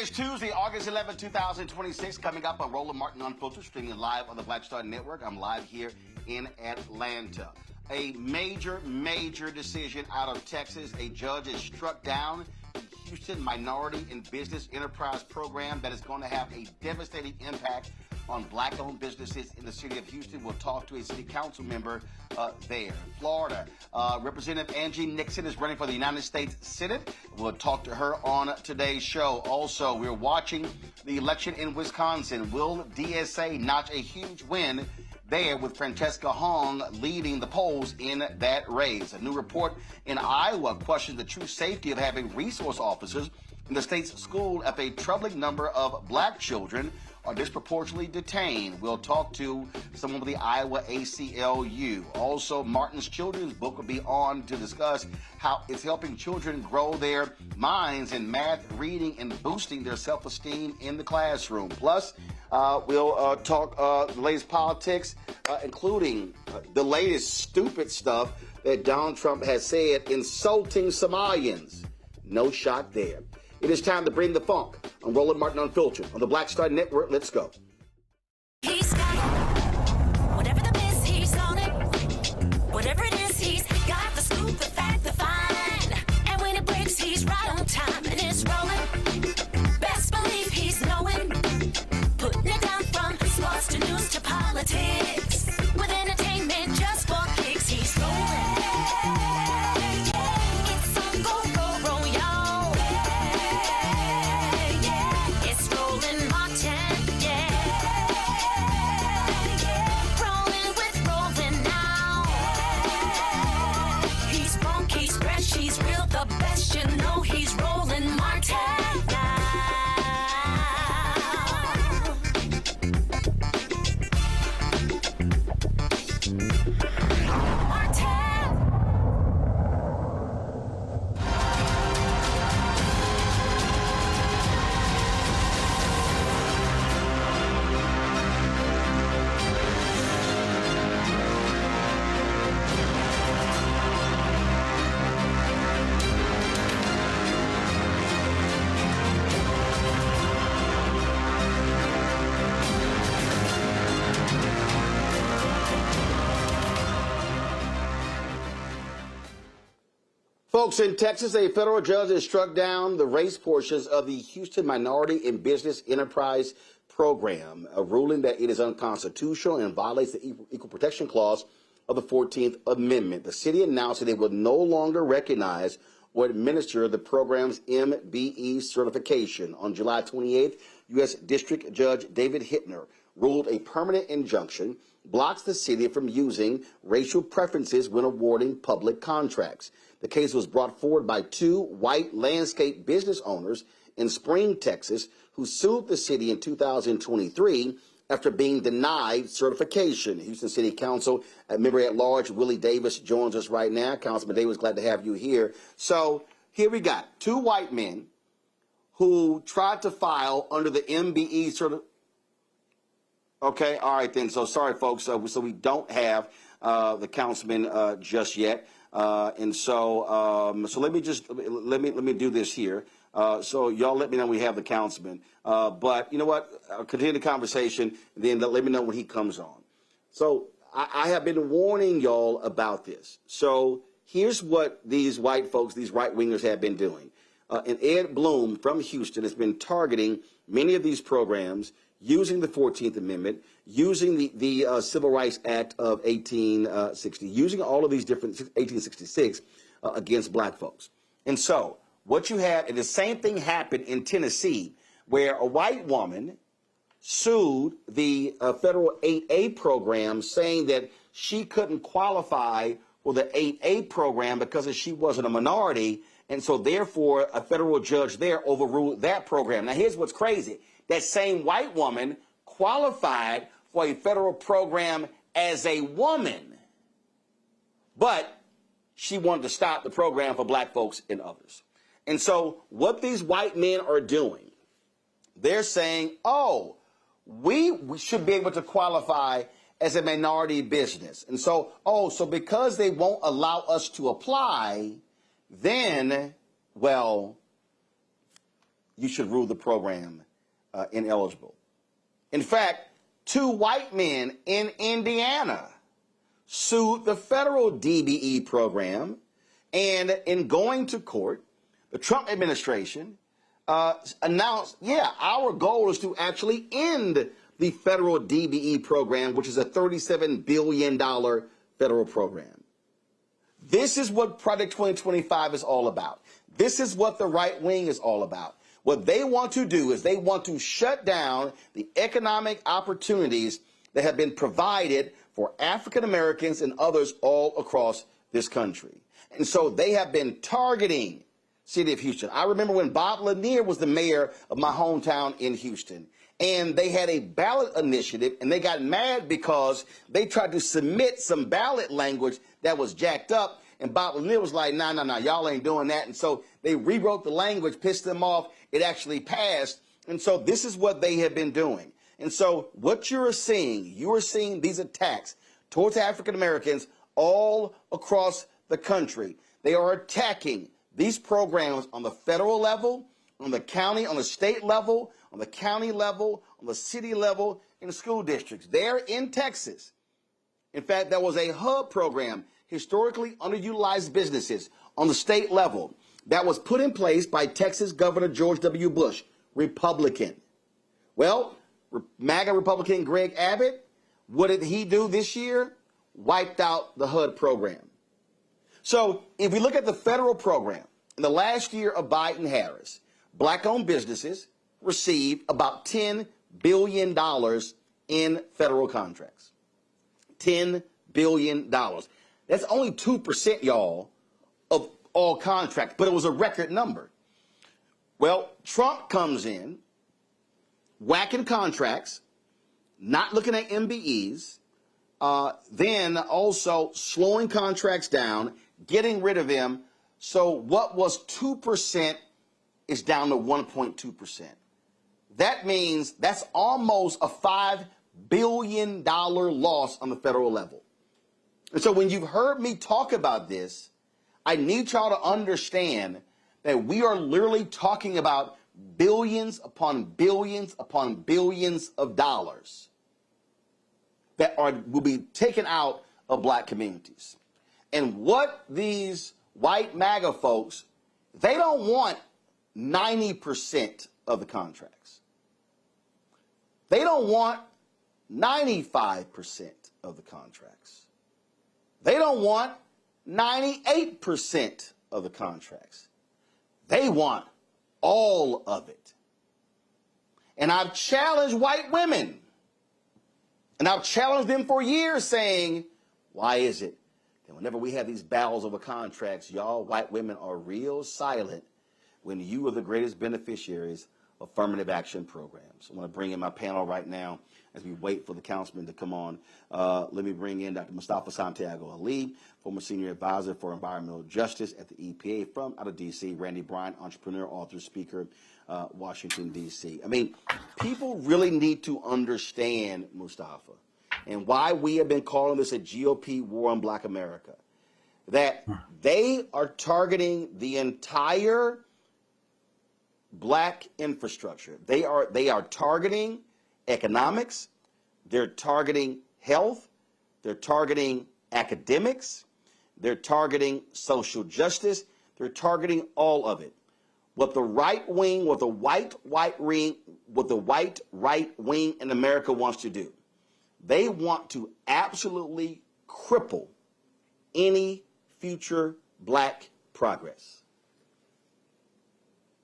it's Tuesday, August 11, 2026, coming up on Roland Martin Unfiltered, streaming live on the Black Star Network. I'm live here in Atlanta. A major decision out of Texas. A judge has struck down the Houston Minority and Business Enterprise Program that is going to have a devastating impact on black-owned businesses in the city of Houston. We'll talk to a city council member there. In Florida, Representative Angie Nixon is running for the United States Senate. We'll talk to her on today's show. Also, we're watching the election in Wisconsin. Will DSA notch a huge win there with Francesca Hong leading the polls in that race? A new report in Iowa questions the true safety of having resource officers in the state's school after a troubling number of black children are disproportionately detained. We'll talk to someone with the Iowa ACLU. Also, Martin's children's book will be on to discuss how it's helping children grow their minds in math, reading, and boosting their self-esteem in the classroom. Plus, we'll talk the latest politics, including the latest stupid stuff that Donald Trump has said, insulting Somalians. No shock there. It is time to bring the funk on Roland Martin Unfiltered on the Black Star Network. Let's go. He's got it. Whatever the biz, he's on it. Whatever it is, he's got the scoop, the fact, the find. And when it breaks, he's right on time and it's rolling. Best believe he's knowing. Putting it down from sports to news to politics. With entertainment just for kicks, he's rolling. It's on go, roll, y'all. It's Roland Martin, yeah. Rolling with Roland now. He's funky, he's fresh, he's real, the best, you know he's Roland Martin now. Folks, in Texas, a federal judge has struck down the race portions of the Houston Minority and Business Enterprise Program, a ruling that it is unconstitutional and violates the Equal Protection Clause of the 14th Amendment. The city announced that it will no longer recognize or administer the program's MBE certification. On July 28th, U.S. District Judge David Hittner ruled a permanent injunction blocks the city from using racial preferences when awarding public contracts. The case was brought forward by two white landscape business owners in Spring, Texas, who sued the city in 2023 after being denied certification. Houston City Council member at large Willie Davis joins us right now. Councilman Davis, glad to have you here. So here we got two white men who tried to file under the MBE certification. Okay, all right then. So sorry, folks. So we don't have the councilman just yet. So let me do this here. So y'all let me know we have the councilman. But you know what? I'll continue the conversation. Then let me know when he comes on. So I have been warning y'all about this. So here's what these white folks, these right wingers, have been doing. And Ed Bloom from Houston has been targeting many of these programs using the 14th Amendment, using the Civil Rights Act of 1860, using all of these different 1866 against black folks. And so what you have, and the same thing happened in Tennessee, where a white woman sued the federal 8A program, saying that she couldn't qualify for the 8A program because she wasn't a minority. And so therefore, a federal judge there overruled that program. Now, here's what's crazy. That same white woman qualified for a federal program as a woman, but she wanted to stop the program for black folks and others. And so what these white men are doing, they're saying, oh, we should be able to qualify as a minority business. And so, so because they won't allow us to apply, then, well, you should rule the program ineligible. In fact, 2 white men in Indiana sued the federal DBE program, and in going to court, the Trump administration announced, yeah, our goal is to actually end the federal DBE program, which is a $37 billion federal program. This is what Project 2025 is all about. This is what the right wing is all about. What they want to do is they want to shut down the economic opportunities that have been provided for African Americans and others all across this country. And so they have been targeting city of Houston. I remember when Bob Lanier was the mayor of my hometown in Houston, and they had a ballot initiative, and they got mad because they tried to submit some ballot language that was jacked up, and Bob Lanier was like, nah, y'all ain't doing that. And so they rewrote the language, pissed them off. It actually passed. And so this is what they have been doing. And so what you are seeing these attacks towards African Americans all across the country. They are attacking these programs on the federal level, on the county, on the state level, on the county level, on the city level, in the school districts. There in Texas, in fact, there was a hub program, historically underutilized businesses on the state level, that was put in place by Texas Governor George W. Bush, Republican. Well, MAGA Republican Greg Abbott, what did he do this year? Wiped out the HUD program. So if we look at the federal program, in the last year of Biden-Harris, black-owned businesses received about $10 billion in federal contracts. $10 billion. That's only 2%, y'all, of all contracts, but it was a record number. Well, Trump comes in, whacking contracts, not looking at MBEs, then also slowing contracts down, getting rid of them. So what was 2% is down to 1.2%. That means that's almost a $5 billion loss on the federal level. And so when you've heard me talk about this, I need y'all to understand that we are literally talking about billions upon billions upon billions of dollars that will be taken out of black communities. And what these white MAGA folks, they don't want 90% of the contracts. They don't want 95% of the contracts. They don't want 98% of the contracts. They want all of it. And I've challenged white women, and I've challenged them for years, saying, why is it that whenever we have these battles over contracts, y'all white women are real silent when you are the greatest beneficiaries of affirmative action programs? I want to bring in my panel right now as we wait for the councilman to come on. Let me bring in Dr. Mustafa Santiago Ali, former senior advisor for environmental justice at the EPA from out of D.C., Randy Bryant, entrepreneur, author, speaker, Washington, D.C. I mean, people really need to understand, Mustafa, and why we have been calling this a GOP war on black America, that they are targeting the entire black infrastructure. They are targeting economics, they're targeting health, they're targeting academics, they're targeting social justice, they're targeting all of it. What the right wing, what the white right wing in America wants to do, they want to absolutely cripple any future black progress.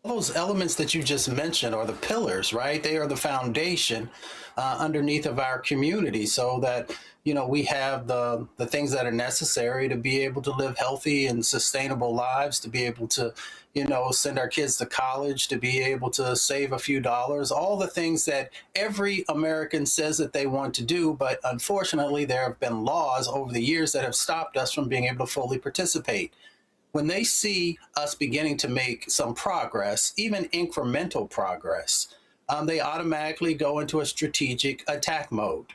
Those elements that you just mentioned are the pillars, right? They are the foundation underneath of our community, so that, you know, we have the things that are necessary to be able to live healthy and sustainable lives, to be able to, you know, send our kids to college, to be able to save a few dollars, all the things that every American says that they want to do. But unfortunately, there have been laws over the years that have stopped us from being able to fully participate. When they see us beginning to make some progress, even incremental progress, they automatically go into a strategic attack mode,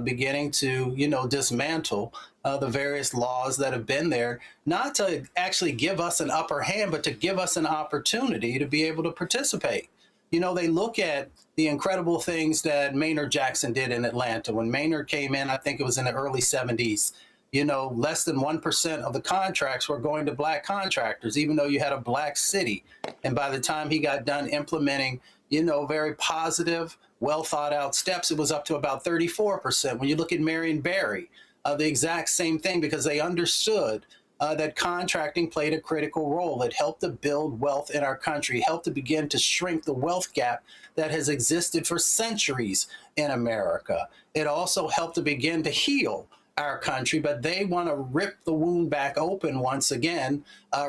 beginning to, you know, dismantle the various laws that have been there, not to actually give us an upper hand, but to give us an opportunity to be able to participate. You know, they look at the incredible things that Maynard Jackson did in Atlanta. When Maynard came in, I think it was in the early 70s, you know, less than 1% of the contracts were going to Black contractors, even though you had a Black city. And by the time he got done implementing, you know, very positive, well thought out steps, it was up to about 34%. When you look at Marion Barry, the exact same thing, because they understood that contracting played a critical role. It helped to build wealth in our country, helped to begin to shrink the wealth gap that has existed for centuries in America. It also helped to begin to heal our country, but they want to rip the wound back open once again,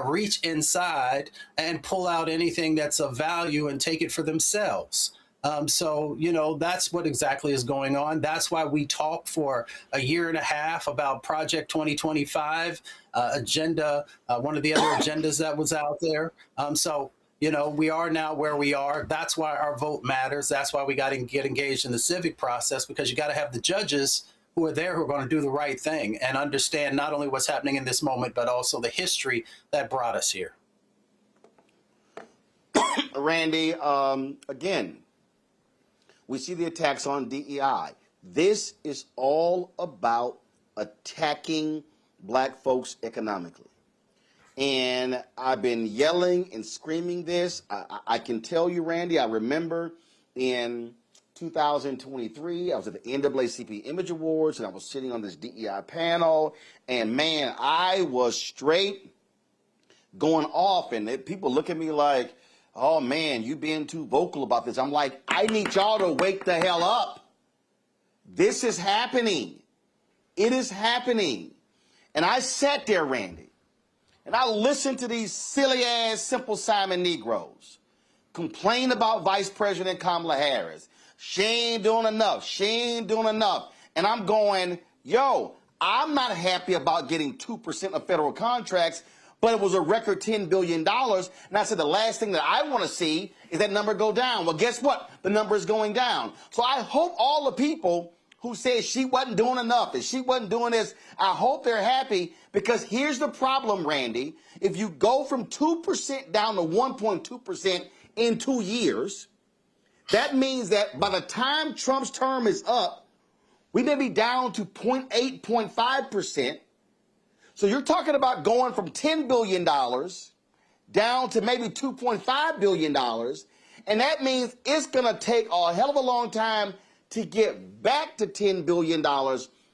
reach inside and pull out anything that's of value and take it for themselves. So, you know, that's what exactly is going on. That's why we talked for a year and a half about Project 2025 agenda, one of the other agendas that was out there. So, you know, we are now where we are. That's why our vote matters. That's why we got to get engaged in the civic process, because you got to have the judges who are there who are going to do the right thing and understand not only what's happening in this moment, but also the history that brought us here. Randy, again, we see the attacks on DEI. This is all about attacking Black folks economically. And I've been yelling and screaming this. I can tell you, Randy, I remember in 2023, I was at the NAACP Image Awards, and I was sitting on this DEI panel, and man, I was straight going off, and people look at me like, oh man, you being too vocal about this. I'm like, I need y'all to wake the hell up. This is happening. It is happening. And I sat there, Randy, and I listened to these silly ass Simple Simon Negroes complain about Vice President Kamala Harris. She ain't doing enough. She ain't doing enough. And I'm going, yo, I'm not happy about getting 2% of federal contracts, but it was a record $10 billion. And I said the last thing that I want to see is that number go down. Well, guess what? The number is going down. So I hope all the people who said she wasn't doing enough and she wasn't doing this, I hope they're happy, because here's the problem, Randy. If you go from 2% down to 1.2% in 2 years, that means that by the time Trump's term is up, we may be down to 0.8, 0.5%. So you're talking about going from $10 billion down to maybe $2.5 billion. And that means it's going to take a hell of a long time to get back to $10 billion.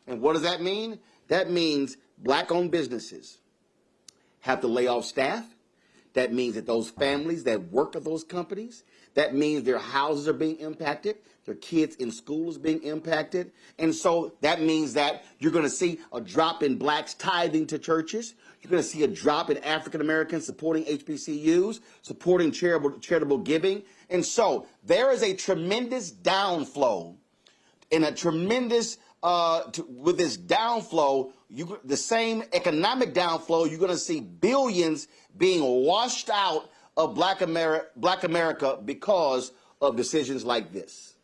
And what does that mean? That means Black-owned businesses have to lay off staff. That means that those families that work at those companies, that means their houses are being impacted, their kids in school is being impacted. And so that means that you're going to see a drop in Blacks tithing to churches. You're going to see a drop in African Americans supporting HBCUs, supporting charitable giving. And so there is a tremendous downflow and a tremendous, with this downflow, the same economic downflow, you're going to see billions being washed out of Black America because of decisions like this.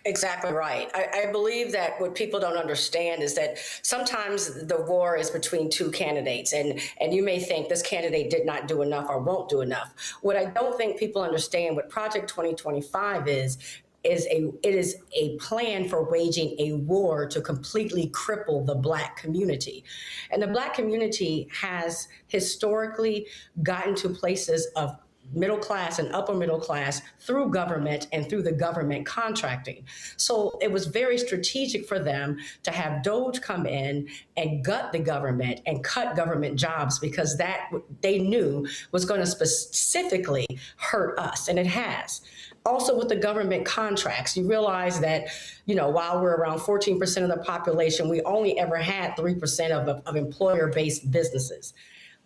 Exactly right. I believe that what people don't understand is that sometimes the war is between two candidates, and you may think this candidate did not do enough or won't do enough. What I don't think people understand, what Project 2025 is a plan for waging a war to completely cripple the Black community. And the Black community has historically gotten to places of middle class and upper middle class through government and through the government contracting. So it was very strategic for them to have DOGE come in and gut the government and cut government jobs, because that they knew was going to specifically hurt us, and it has. Also with the government contracts, you realize that, you know, while we're around 14% of the population, we only ever had 3% of employer-based businesses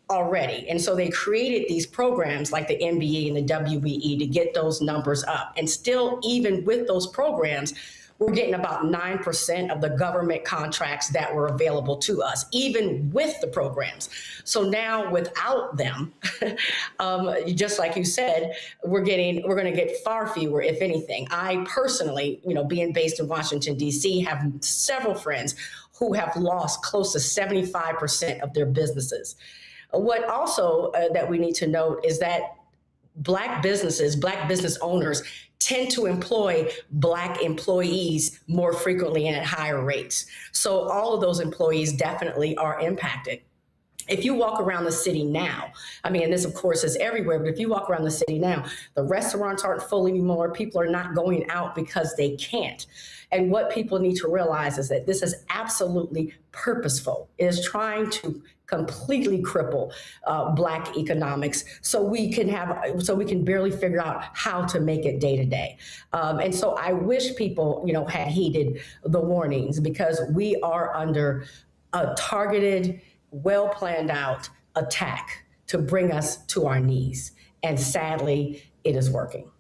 already. And so they created these programs like the MBE and the WBE to get those numbers up. And still, even with those programs, we're getting about 9% of the government contracts that were available to us, even with the programs. So now without them, just like you said, we're going to get far fewer, if anything. I personally, you know, being based in Washington, D.C., have several friends who have lost close to 75% of their businesses. What also that we need to note is that Black businesses, Black business owners tend to employ Black employees more frequently and at higher rates. So all of those employees definitely are impacted. If you walk around the city now, I mean, and this of course is everywhere, but if you walk around the city now, the restaurants aren't full anymore. People are not going out because they can't. And what people need to realize is that this is absolutely purposeful. It is trying to completely cripple Black economics so we can barely figure out how to make it day to day. And so I wish people, had heeded the warnings, because we are under a targeted, well planned out attack to bring us to our knees. And sadly, it is working.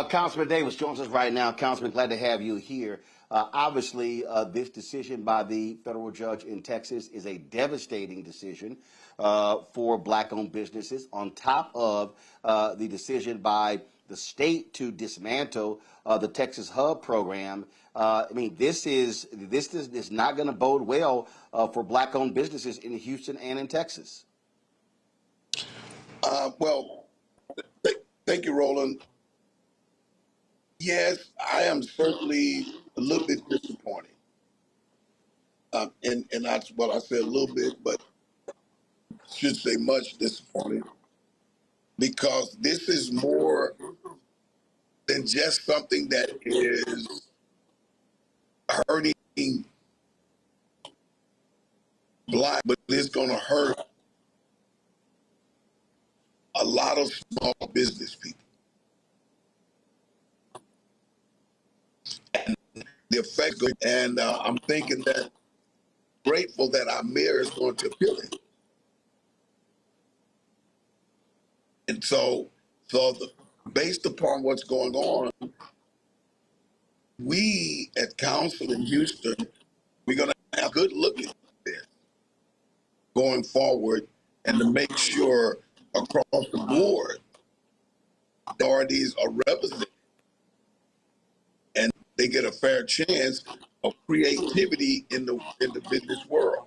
Councilman Davis joins us right now. Councilman, glad to have you here. Obviously, this decision by the federal judge in Texas is a devastating decision for Black-owned businesses, on top of the decision by the state to dismantle the Texas Hub program. I mean, this is not going to bode well for Black-owned businesses in Houston and in Texas. Thank you, Roland. Yes, I am certainly a little bit disappointed. And that's what I said, a little bit, but should say much disappointed, because this is more than just something that is hurting Black, but it's going to hurt a lot of small business people. And the effects, and I'm thinking that, grateful that our mayor is going to appeal it. And so based upon what's going on, we at council in Houston, we're going to have a good look at this going forward, and to make sure across the board, authorities are represented and they get a fair chance of creativity in the business world.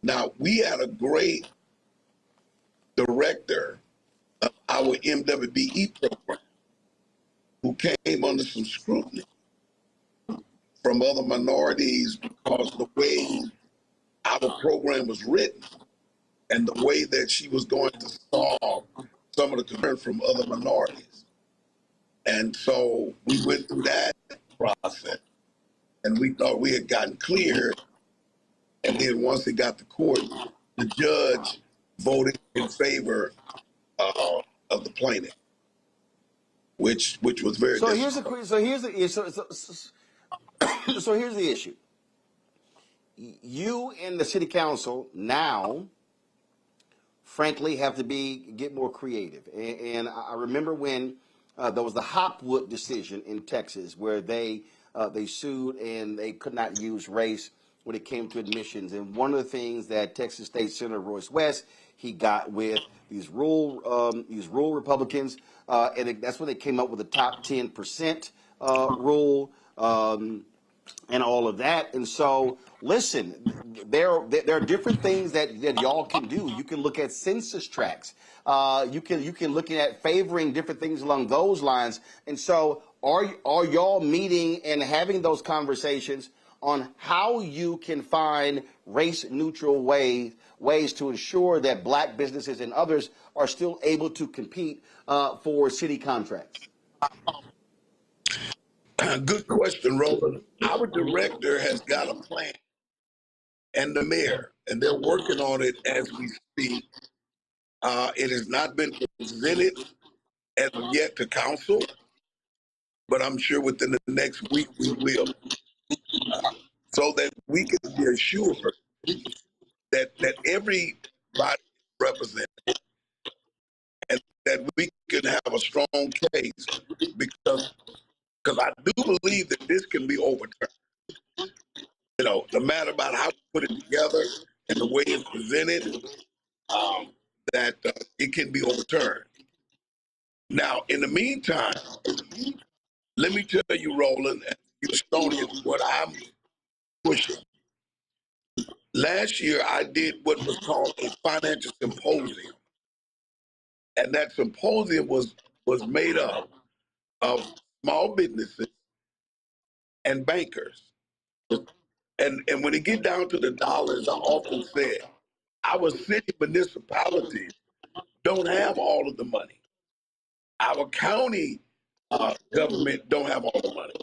Now, we had a great director of our MBE program who came under some scrutiny from other minorities because the way our program was written and the way that she was going to solve some of the concerns from other minorities. And so we went through that process, and we thought we had gotten clear. And then once it got to court, the judge voted in favor of the plaintiff, which was very. So here's the issue. You and the city council now, frankly, have to get more creative. And I remember when there was the Hopwood decision in Texas, where they sued and they could not use race when it came to admissions. And one of the things that Texas State Senator Royce West, he got with these rural Republicans, and that's when they came up with the top 10% rule. And all of that. And so, listen, there are different things that y'all can do. You can look at census tracts. You can look at favoring different things along those lines. And so, are y'all meeting and having those conversations on how you can find race neutral ways to ensure that Black businesses and others are still able to compete for city contracts? Good question, Roland. Our director has got a plan, and the mayor, and they're working on it as we speak. It has not been presented as of yet to council, but I'm sure within the next week we will, so that we can be assured that everybody is represented, and that we can have a strong case, because I do believe that this can be overturned. No matter about how we put it together and the way it's presented, that it can be overturned. Now, in the meantime, let me tell you, Roland, Houstonian what I'm pushing. Last year, I did what was called a financial symposium, and that symposium was made up of small businesses and bankers. And when it get down to the dollars, I often said our city municipalities don't have all of the money. Our county government don't have all the money,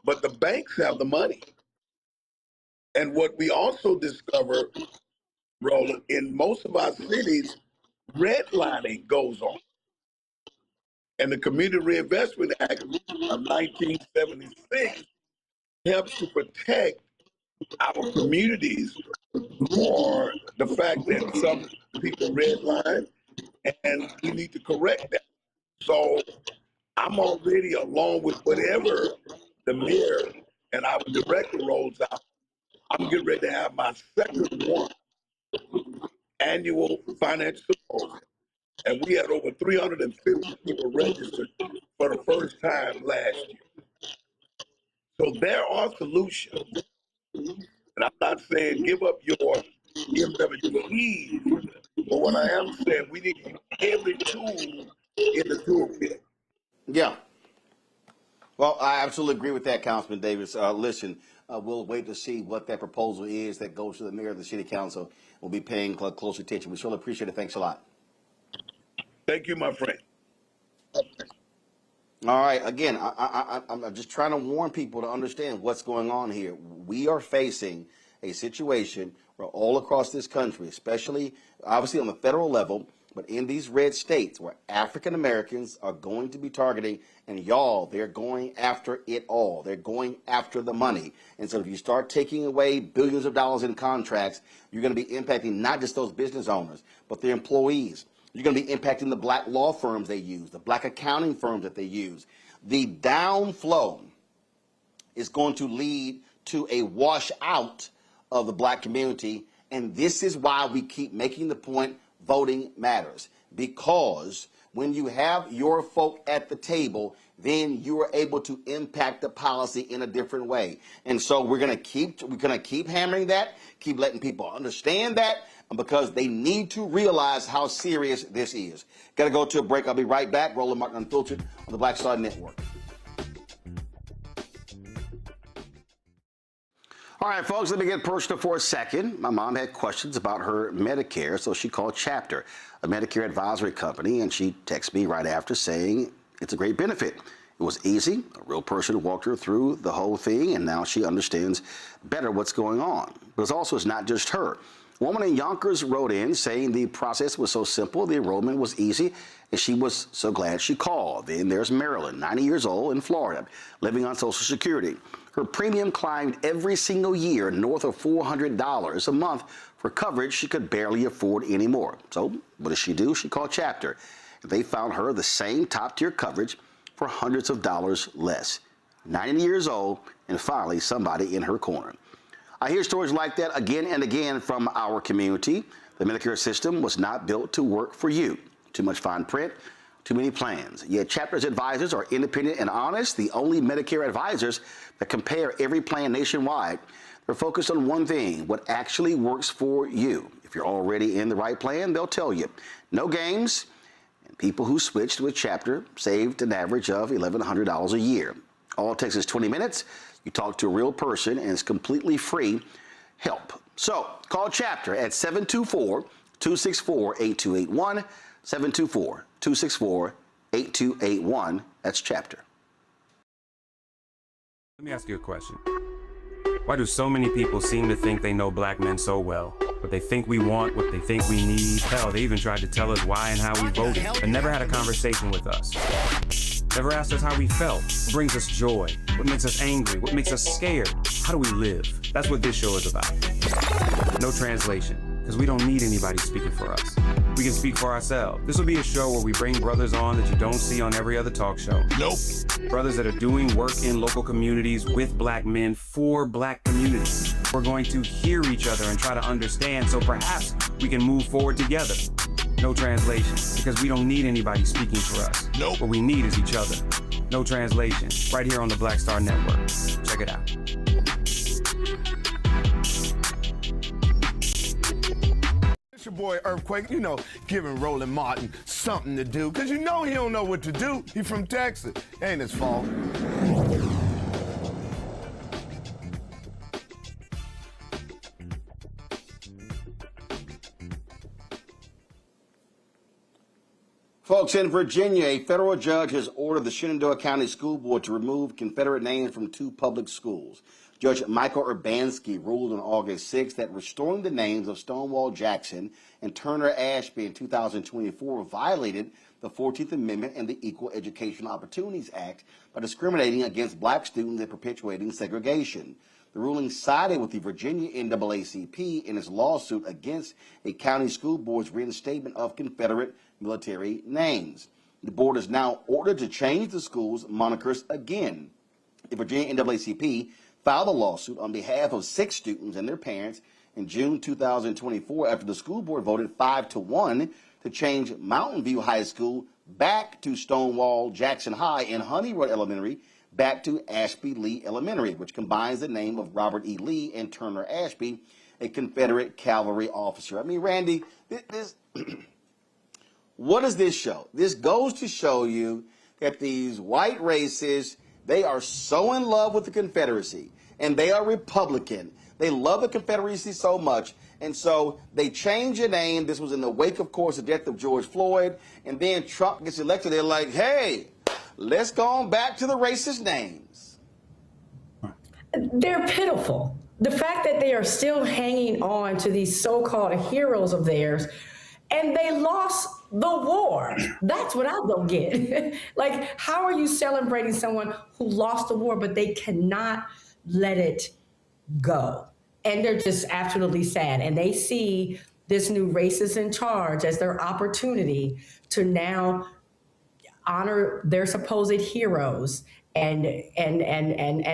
but the banks have the money. And what we also discovered, Roland, in most of our cities, redlining goes on. And the Community Reinvestment Act of 1976 helps to protect our communities for the fact that some people redline, and we need to correct that. So I'm already, along with whatever the mayor and our director rolls out, I'm getting ready to have my second one annual financial symposium. And we had over 350 people registered for the first time last year. So there are solutions. And I'm not saying give up your MWEs, but what I am saying, we need to use every tool in the toolkit. Yeah. Well, I absolutely agree with that, Councilman Davis. Listen, we'll wait to see what that proposal is that goes to the mayor of the city council. We'll be paying close attention. We surely appreciate it. Thanks a lot. Thank you, my friend. All right. Again, I'm just trying to warn people to understand what's going on here. We are facing a situation where all across this country, especially obviously on the federal level, but in these red states where African Americans are going to be targeting, and y'all, they're going after it all. They're going after the money. And so if you start taking away billions of dollars in contracts, you're going to be impacting not just those business owners, but their employees. You're going to be impacting the black law firms they use, the black accounting firms that they use. The downflow is going to lead to a washout of the black community. And this is why we keep making the point voting matters. Because when you have your folk at the table, then you are able to impact the policy in a different way. And so we're going to keep hammering that, keep letting people understand that, because they need to realize how serious this is. Got to go to a break. I'll be right back. Roland Martin Unfiltered on the Black Star Network. All right, folks, let me get personal for a second. My mom had questions about her Medicare, so she called Chapter, a Medicare advisory company, and she texted me right after saying it's a great benefit. It was easy. A real person walked her through the whole thing, and now she understands better what's going on. But it's not just her. A woman in Yonkers wrote in saying the process was so simple, the enrollment was easy, and she was so glad she called. Then there's Marilyn, 90 years old, in Florida, living on Social Security. Her premium climbed every single year north of $400 a month for coverage she could barely afford anymore. So what does she do? She called Chapter. They found her the same top-tier coverage for hundreds of dollars less. 90 years old, and finally somebody in her corner. I hear stories like that again and again from our community. The Medicare system was not built to work for you. Too much fine print, too many plans. Yet Chapter's advisors are independent and honest, the only Medicare advisors that compare every plan nationwide. They're focused on one thing, what actually works for you. If you're already in the right plan, they'll tell you. No games, and people who switched with Chapter saved an average of $1,100 a year. All it takes is 20 minutes. You talk to a real person, and it's completely free help. So call Chapter at 724-264-8281, 724-264-8281. That's Chapter. Let me ask you a question. Why do so many people seem to think they know black men so well? What they think we want, what they think we need. Hell, they even tried to tell us why and how we voted, but never had a conversation with us. Never asked us how we felt, what brings us joy, what makes us angry, what makes us scared. How do we live? That's what this show is about. No translation, because we don't need anybody speaking for us. We can speak for ourselves. This will be a show where we bring brothers on that you don't see on every other talk show. Nope. Brothers that are doing work in local communities with black men for black communities. We're going to hear each other and try to understand so perhaps we can move forward together. No translation, because we don't need anybody speaking for us. Nope. What we need is each other. No translation. Right here on the Black Star Network. Check it out. It's your boy Earthquake, giving Roland Martin something to do, because he don't know what to do. He from Texas. Ain't his fault. Folks, in Virginia, a federal judge has ordered the Shenandoah County School Board to remove Confederate names from 2 public schools. Judge Michael Urbanski ruled on August 6th that restoring the names of Stonewall Jackson and Turner Ashby in 2024 violated the 14th Amendment and the Equal Education Opportunities Act by discriminating against black students and perpetuating segregation. The ruling sided with the Virginia NAACP in its lawsuit against a county school board's reinstatement of Confederate military names. The board is now ordered to change the school's monikers again. The Virginia NAACP filed a lawsuit on behalf of 6 students and their parents in June 2024 after the school board voted 5-1 to change Mountain View High School back to Stonewall Jackson High and Honey Road Elementary back to Ashby Lee Elementary, which combines the name of Robert E. Lee and Turner Ashby, a Confederate cavalry officer. I mean, Randy, this what does this show? This goes to show you that these white racists, they are so in love with the Confederacy, and they are Republican. They love the Confederacy so much, and so they change the name. This was in the wake, of course, the death of George Floyd, and then Trump gets elected. They're like, hey, let's go on back to the racist names. They're pitiful. The fact that they are still hanging on to these so-called heroes of theirs, and they lost the war. That's what I don't get. Like, how are you celebrating someone who lost the war, but they cannot let it go? And they're just absolutely sad. And they see this new racist in charge as their opportunity to now honor their supposed heroes and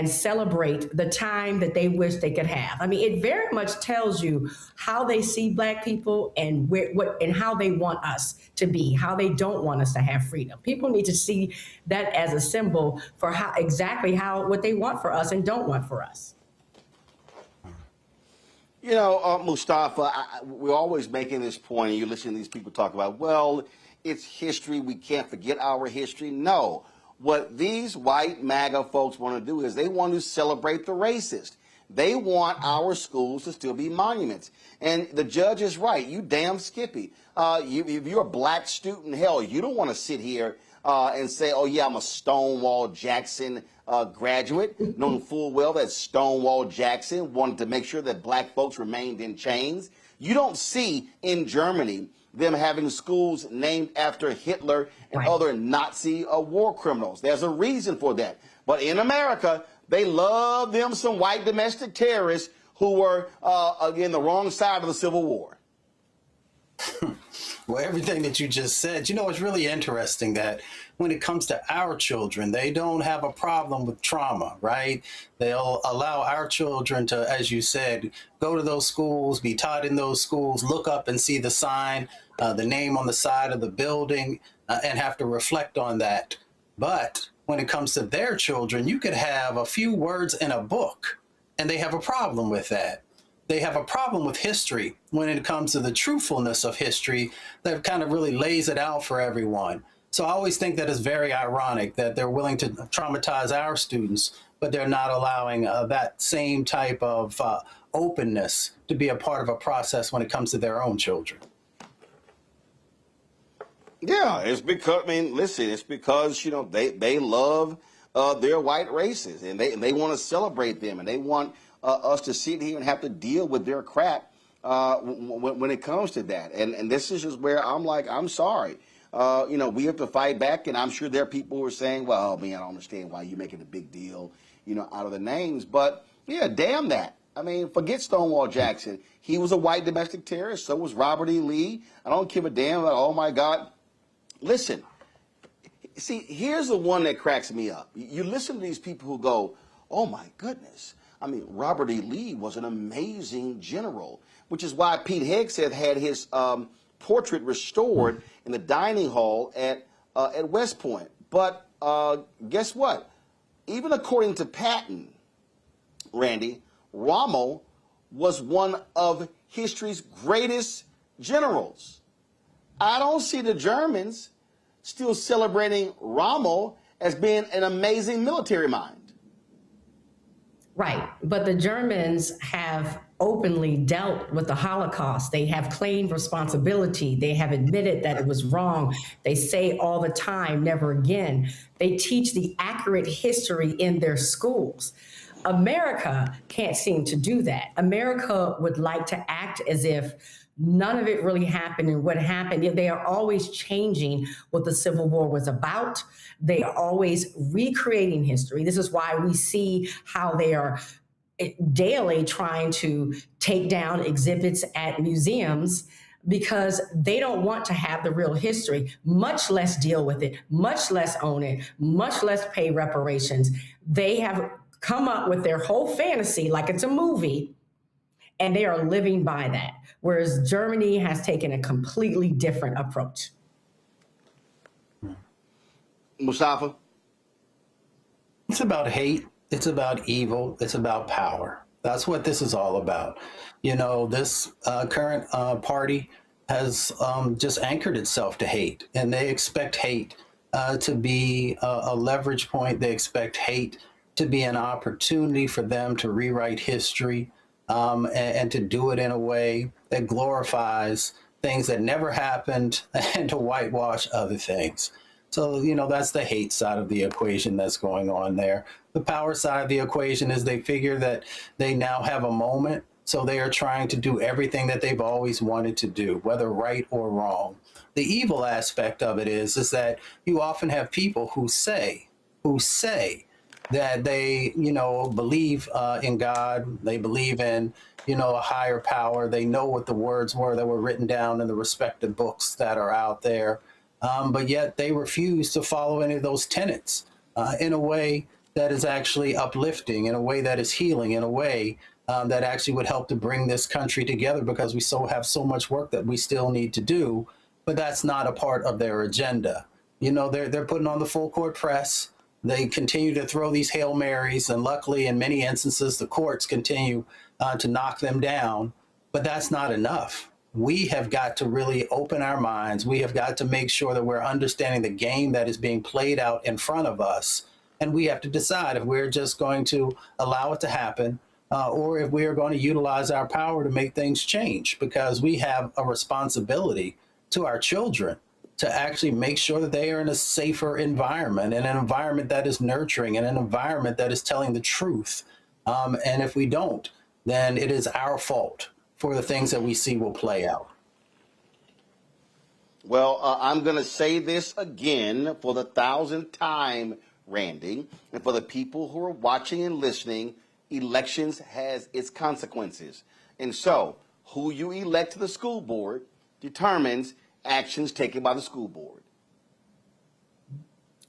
celebrate the time that they wish they could have. I mean, it very much tells you how they see black people and and how they want us to be, how they don't want us to have freedom. People need to see that as a symbol for what they want for us and don't want for us. Mustafa, we're always making this point, and you listen to these people talk about, well, it's history. We can't forget our history. No. What these white MAGA folks want to do is they want to celebrate the racist. They want our schools to still be monuments. And the judge is right. You damn Skippy. If you're a black student, hell, you don't want to sit here and say, oh, yeah, I'm a Stonewall Jackson graduate, knowing full well that Stonewall Jackson wanted to make sure that black folks remained in chains. You don't see in Germany them having schools named after Hitler and other Nazi war criminals. There's a reason for that. But in America, they love them some white domestic terrorists who were, again, the wrong side of the Civil War. Well, everything that you just said, it's really interesting that when it comes to our children, they don't have a problem with trauma, right? They'll allow our children to, as you said, go to those schools, be taught in those schools, look up and see the sign, the name on the side of the building, and have to reflect on that. But when it comes to their children, you could have a few words in a book, and they have a problem with that. They have a problem with history when it comes to the truthfulness of history that kind of really lays it out for everyone. So I always think that it's very ironic that they're willing to traumatize our students, but they're not allowing that same type of openness to be a part of a process when it comes to their own children. Yeah, it's because, it's because, they love their white races, and they want to celebrate them, and they want us to sit here and have to deal with their crap when it comes to that. And this is just where I'm like, I'm sorry. We have to fight back, and I'm sure there are people who are saying, well, man, I don't understand why you're making a big deal, out of the names. But, yeah, damn that. Forget Stonewall Jackson. He was a white domestic terrorist. So was Robert E. Lee. I don't give a damn about, oh, my God. Listen, see, here's the one that cracks me up. You listen to these people who go, oh, my goodness. Robert E. Lee was an amazing general, which is why Pete Hegseth had his portrait restored in the dining hall at West Point. But guess what? Even according to Patton, Randy, Rommel was one of history's greatest generals. I don't see the Germans still celebrating Rommel as being an amazing military mind. Right. But the Germans have openly dealt with the Holocaust. They have claimed responsibility. They have admitted that it was wrong. They say all the time, never again. They teach the accurate history in their schools. America can't seem to do that. America would like to act as if none of it really happened, and what happened, they are always changing what the Civil War was about. They are always recreating history. This is why we see how they are daily trying to take down exhibits at museums, because they don't want to have the real history, much less deal with it, much less own it, much less pay reparations. They have come up with their whole fantasy like it's a movie, and they are living by that. Whereas Germany has taken a completely different approach. Mustafa? It's about hate. It's about evil. It's about power. That's what this is all about. You know, this current party has just anchored itself to hate, and they expect hate to be a leverage point. They expect hate to be an opportunity for them to rewrite history, and to do it in a way that glorifies things that never happened and to whitewash other things. So, you know, that's the hate side of the equation that's going on there. The power side of the equation is they figure that they now have a moment, so they are trying to do everything that they've always wanted to do, whether right or wrong. The evil aspect of it is that you often have people who say that they, you know, believe in God, they believe in, you know, a higher power. They know what the words were that were written down in the respective books that are out there, but yet they refuse to follow any of those tenets in a way that is actually uplifting, in a way that is healing, in a way that actually would help to bring this country together, because we have so much work that we still need to do. But that's not a part of their agenda. You know, they're putting on the full court press. They continue to throw these Hail Marys, and luckily in many instances, the courts continue to knock them down, but that's not enough. We have got to really open our minds. We have got to make sure that we're understanding the game that is being played out in front of us, and we have to decide if we're just going to allow it to happen, or if we are going to utilize our power to make things change, because we have a responsibility to our children to actually make sure that they are in a safer environment, and an environment that is nurturing, and an environment that is telling the truth. And if we don't, then it is our fault for the things that we see will play out. Well, I'm going to say this again for the 1,000th time, Randy, and for the people who are watching and listening, elections has its consequences. And so, who you elect to the school board determines actions taken by the school board.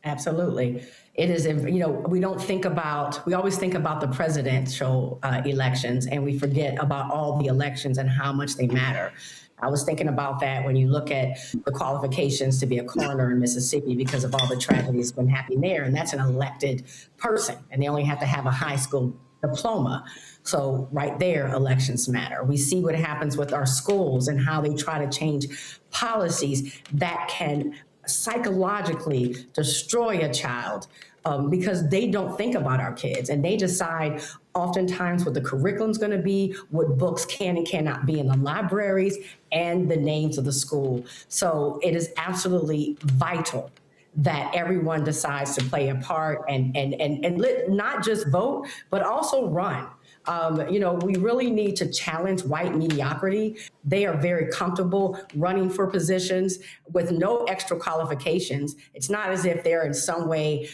Absolutely. It is, you know, we always think about the presidential elections, and we forget about all the elections and how much they matter. I was thinking about that when you look at the qualifications to be a coroner in Mississippi, because of all the tragedies been happening there, and that's an elected person, and they only have to have a high school diploma. So right there, elections matter. We see what happens with our schools and how they try to change policies that can psychologically destroy a child, because they don't think about our kids, and they decide oftentimes what the curriculum's going to be, what books can and cannot be in the libraries, and the names of the school. So it is absolutely vital that everyone decides to play a part and not just vote, but also run. You know, we really need to challenge white mediocrity. They are very comfortable running for positions with no extra qualifications. It's not as if they're in some way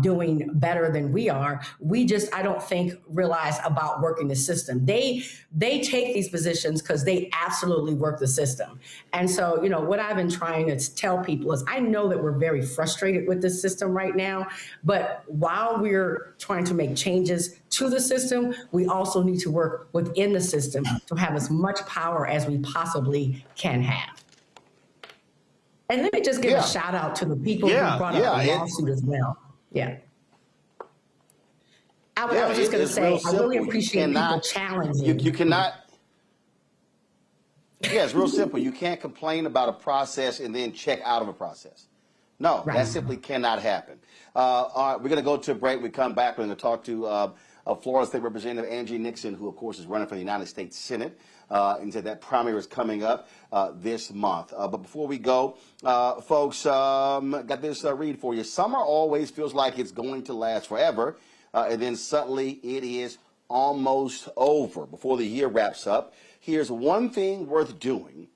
doing better than we are. We just, I don't think, realize about working the system. They take these positions because they absolutely work the system. And so, you know, what I've been trying to tell people is, I know that we're very frustrated with this system right now, but while we're trying to make changes to the system, we also need to work within the system to have as much power as we possibly can have. And let me just give Yeah. a shout out to the people Yeah, who brought yeah, up the it- lawsuit as well. Yeah. I Yeah, was just going to it's real say, I really simple. appreciate people challenging. You cannot. Yeah, it's real simple. You can't complain about a process and then check out of a process. No, Right. that simply cannot happen. All right, we're going to go to a break. We come back. We're going to talk to Florida State Representative Angie Nixon, who, of course, is running for the United States Senate. And said that primary is coming up this month. But before we go, folks, got this read for you. Summer always feels like it's going to last forever, and then suddenly it is almost over. Before the year wraps up, here's one thing worth doing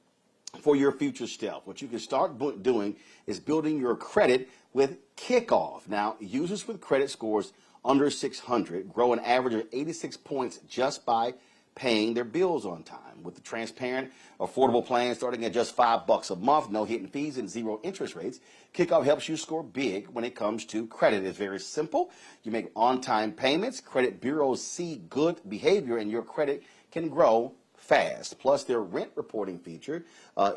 for your future self. What you can start doing is building your credit with Kickoff. Now, users with credit scores under 600 grow an average of 86 points just by paying their bills on time. With the transparent, affordable plan starting at just $5 a month, no hidden fees and zero interest rates, Kickoff helps you score big when it comes to credit. It's very simple. You make on-time payments, credit bureaus see good behavior, and your credit can grow fast. Plus, their rent reporting feature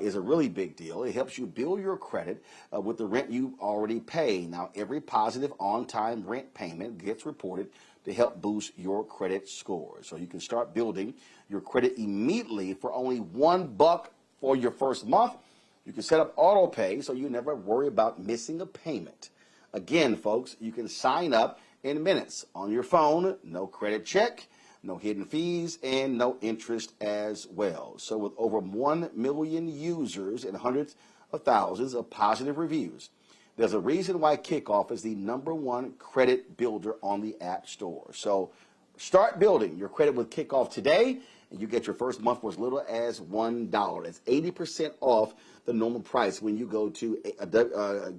is a really big deal. It helps you build your credit with the rent you already pay. Now, every positive on-time rent payment gets reported to help boost your credit score. So you can start building your credit immediately for only $1 for your first month. You can set up auto pay so you never worry about missing a payment. Again, folks, you can sign up in minutes on your phone, no credit check, no hidden fees, and no interest as well. So with over 1 million users and hundreds of thousands of positive reviews, there's a reason why Kickoff is the #1 credit builder on the App Store. So start building your credit with Kickoff today, and you get your first month for as little as $1. That's 80% off the normal price when you go to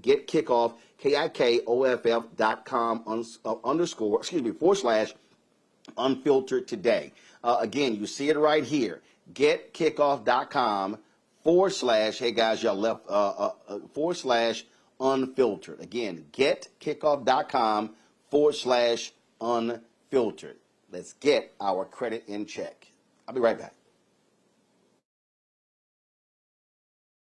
get Kickoff, KIKOFF.com /unfiltered today. Again, you see it right here. GetKickoff.com / hey guys, y'all left / unfiltered. Again, getkickoff.com / unfiltered. Let's get our credit in check. I'll be right back.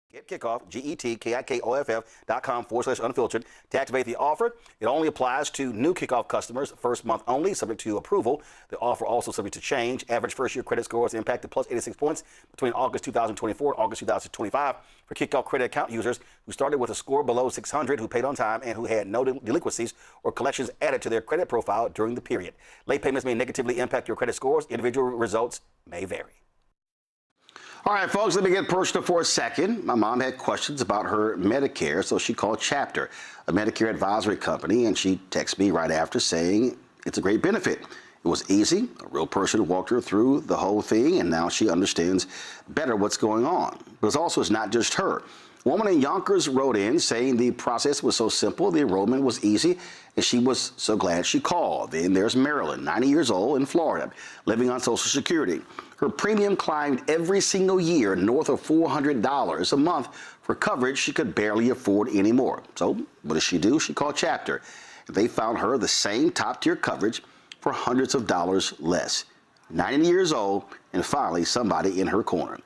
Get Kickoff, GetKickoff.com / unfiltered. To activate the offer, it only applies to new Kickoff customers, first month only, subject to approval. The offer also subject to change. Average first-year credit score is impacted plus 86 points between August 2024 and August 2025 for Kickoff credit account users who started with a score below 600, who paid on time, and who had no delinquencies or collections added to their credit profile during the period. Late payments may negatively impact your credit scores. Individual results may vary. All right, folks, let me get personal for a second. My mom had questions about her Medicare, so she called Chapter, a Medicare advisory company, and she texted me right after saying it's a great benefit. It was easy. A real person walked her through the whole thing, and now she understands better what's going on. But it's not just her. A woman in Yonkers wrote in saying the process was so simple, the enrollment was easy, and she was so glad she called. Then there's Marilyn, 90 years old, in Florida, living on Social Security. Her premium climbed every single year north of $400 a month for coverage she could barely afford anymore. So what does she do? She called Chapter. They found her the same top-tier coverage for hundreds of dollars less. 90 years old, and finally somebody in her corner.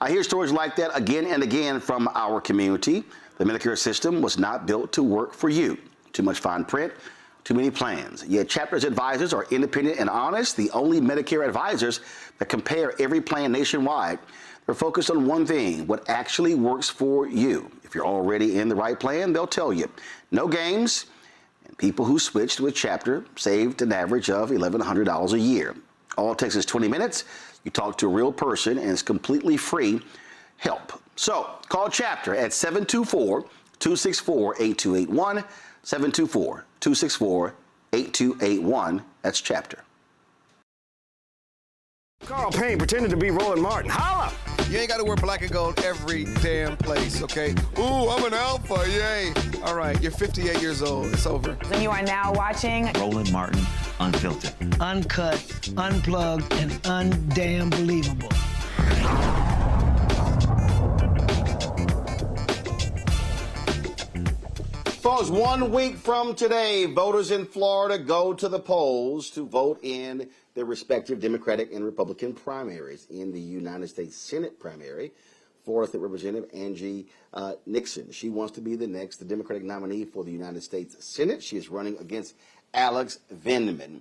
I hear stories like that again and again from our community. The Medicare system was not built to work for you. Too much fine print, too many plans. Yet Chapter's advisors are independent and honest, the only Medicare advisors that compare every plan nationwide. They're focused on one thing, what actually works for you. If you're already in the right plan, they'll tell you. No games, and people who switched with Chapter saved an average of $1,100 a year. All it takes is 20 minutes. You talk to a real person, and it's completely free help. So call Chapter at 724-264-8281, 724-264-8281. That's Chapter. Carl Payne pretending to be Roland Martin. Holla! You ain't got to wear black and gold every damn place, okay? Ooh, I'm an alpha, yay. All right, you're 58 years old. It's over. And you are now watching Roland Martin Unfiltered. Uncut, unplugged, and undamn believable. Folks, 1 week from today, voters in Florida go to the polls to vote in their respective Democratic and Republican primaries. In the United States Senate primary, Florida State Representative Angie Nixon. She wants to be the Democratic nominee for the United States Senate. She is running against Alex Vindman.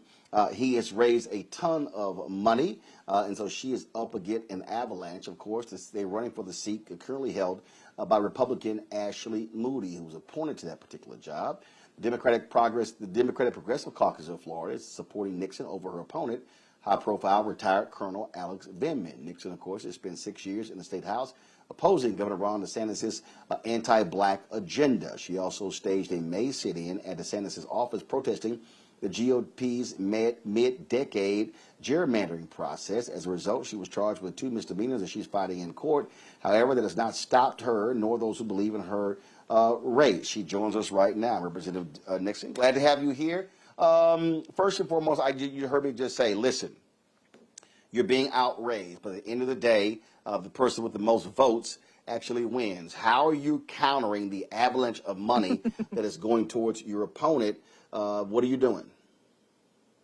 He has raised a ton of money, and so she is up against an avalanche. Of course, they're running for the seat currently held by Republican Ashley Moody, who was appointed to that particular job. The Democratic Progressive Caucus of Florida is supporting Nixon over her opponent, high-profile retired Colonel Alex Vindman. Nixon, of course, has spent 6 years in the State House opposing Governor Ron DeSantis' anti-black agenda. She also staged a May sit-in at DeSantis' office protesting the GOP's mid-decade gerrymandering process. As a result, she was charged with 2 misdemeanors that she's fighting in court. However, that has not stopped her, nor those who believe in her race. She joins us right now. Representative Nixon, glad to have you here. First and foremost, you heard me just say, listen, you're being outraged, but at the end of the day, the person with the most votes actually wins. How are you countering the avalanche of money that is going towards your opponent? What are you doing?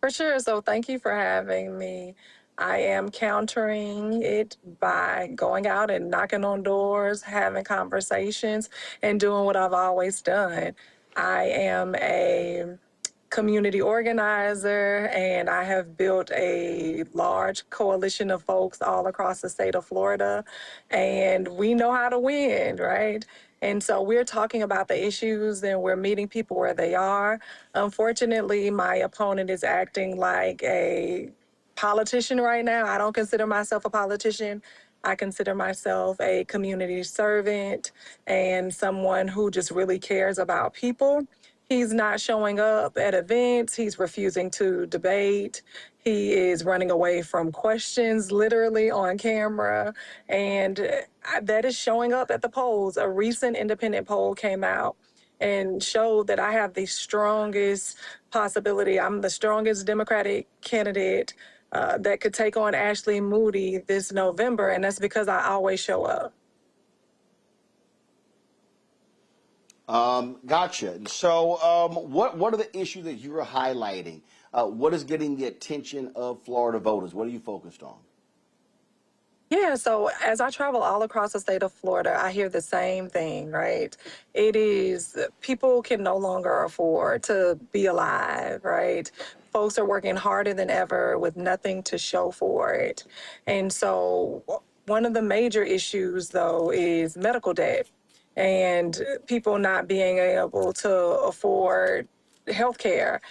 For sure. So thank you for having me. I am countering it by going out and knocking on doors, having conversations, and doing what I've always done. I am a community organizer, and I have built a large coalition of folks all across the state of Florida, and we know how to win, right? And so we're talking about the issues and we're meeting people where they are. Unfortunately, my opponent is acting like a politician right now. I don't consider myself a politician. I consider myself a community servant and someone who just really cares about people. He's not showing up at events. He's refusing to debate. He is running away from questions, literally on camera. And that is showing up at the polls. A recent independent poll came out and showed that I have the strongest possibility. I'm the strongest Democratic candidate that could take on Ashley Moody this November. And that's because I always show up. Gotcha. So what are the issues that you're highlighting? What is getting the attention of Florida voters? What are you focused on? Yeah, so as I travel all across the state of Florida, I hear the same thing, right? It is people can no longer afford to be alive, right? Folks are working harder than ever with nothing to show for it. And so one of the major issues, though, is medical debt and people not being able to afford health care.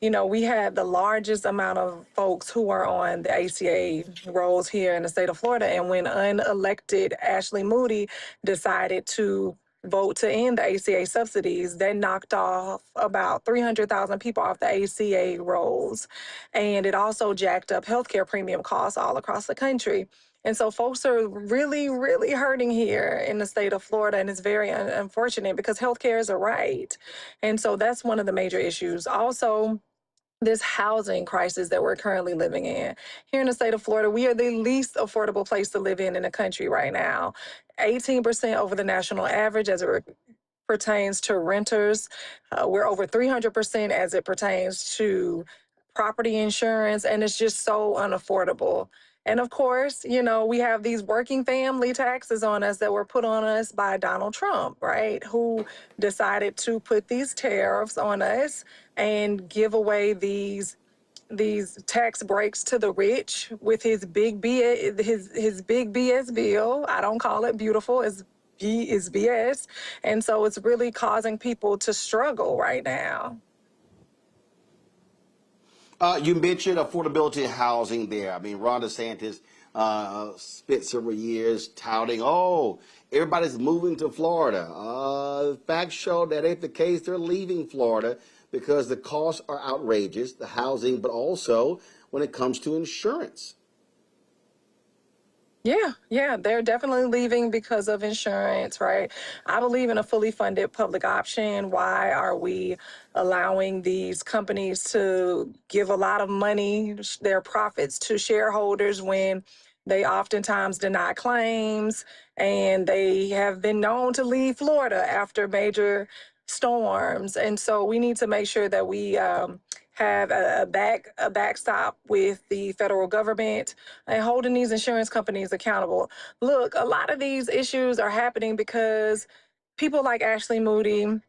You know, we had the largest amount of folks who are on the ACA rolls here in the state of Florida. And when unelected Ashley Moody decided to vote to end the ACA subsidies, that knocked off about 300,000 people off the ACA rolls. And it also jacked up healthcare premium costs all across the country. And so folks are really, really hurting here in the state of Florida, and it's very unfortunate because healthcare is a right. And so that's one of the major issues. Also, this housing crisis that we're currently living in. Here in the state of Florida, we are the least affordable place to live in the country right now. 18% over the national average as it pertains to renters. We're over 300% as it pertains to property insurance, and it's just so unaffordable. And of course, you know, we have these working family taxes on us that were put on us by Donald Trump, right? Who decided to put these tariffs on us and give away these tax breaks to the rich with his big BS bill. I don't call it beautiful. It's BS. And so it's really causing people to struggle right now. You mentioned affordability of housing there. I mean, Ron DeSantis spent several years touting, everybody's moving to Florida. Facts show that ain't the case. They're leaving Florida because the costs are outrageous, the housing, but also when it comes to insurance. Yeah, they're definitely leaving because of insurance, right? I believe in a fully funded public option. Why are we allowing these companies to give a lot of money, their profits, to shareholders when they oftentimes deny claims and they have been known to leave Florida after major storms? And so we need to make sure that we have a backstop with the federal government and holding these insurance companies accountable. Look, a lot of these issues are happening because people like Ashley Moody,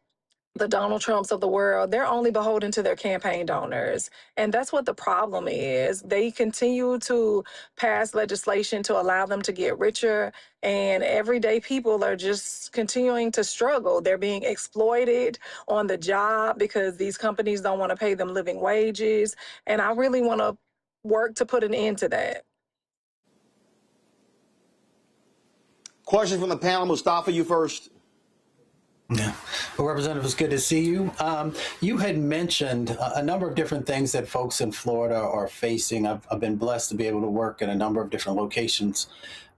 the Donald Trumps of the world, they're only beholden to their campaign donors. And that's what the problem is. They continue to pass legislation to allow them to get richer, and everyday people are just continuing to struggle. They're being exploited on the job because these companies don't want to pay them living wages. And I really want to work to put an end to that. Question from the panel. Mustafa, you first. Yeah. Well, Representative, it's good to see you. You had mentioned a number of different things that folks in Florida are facing. I've been blessed to be able to work in a number of different locations.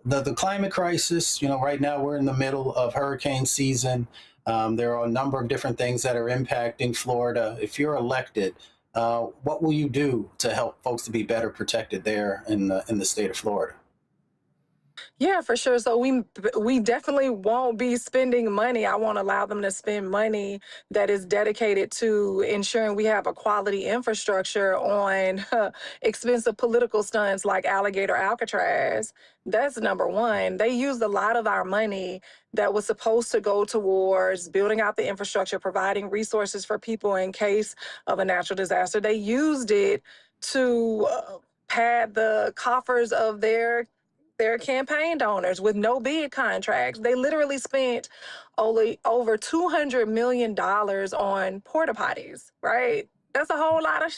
The climate crisis, right now we're in the middle of hurricane season. There are a number of different things that are impacting Florida. If you're elected, what will you do to help folks to be better protected there in the state of Florida? Yeah, for sure. So we definitely won't be spending money. I won't allow them to spend money that is dedicated to ensuring we have a quality infrastructure on expensive political stunts like Alligator Alcatraz. That's number one. They used a lot of our money that was supposed to go towards building out the infrastructure, providing resources for people in case of a natural disaster. They used it to pad the coffers of their campaign donors with no bid contracts. They literally spent only over $200 million on porta potties, right? That's a whole lot of,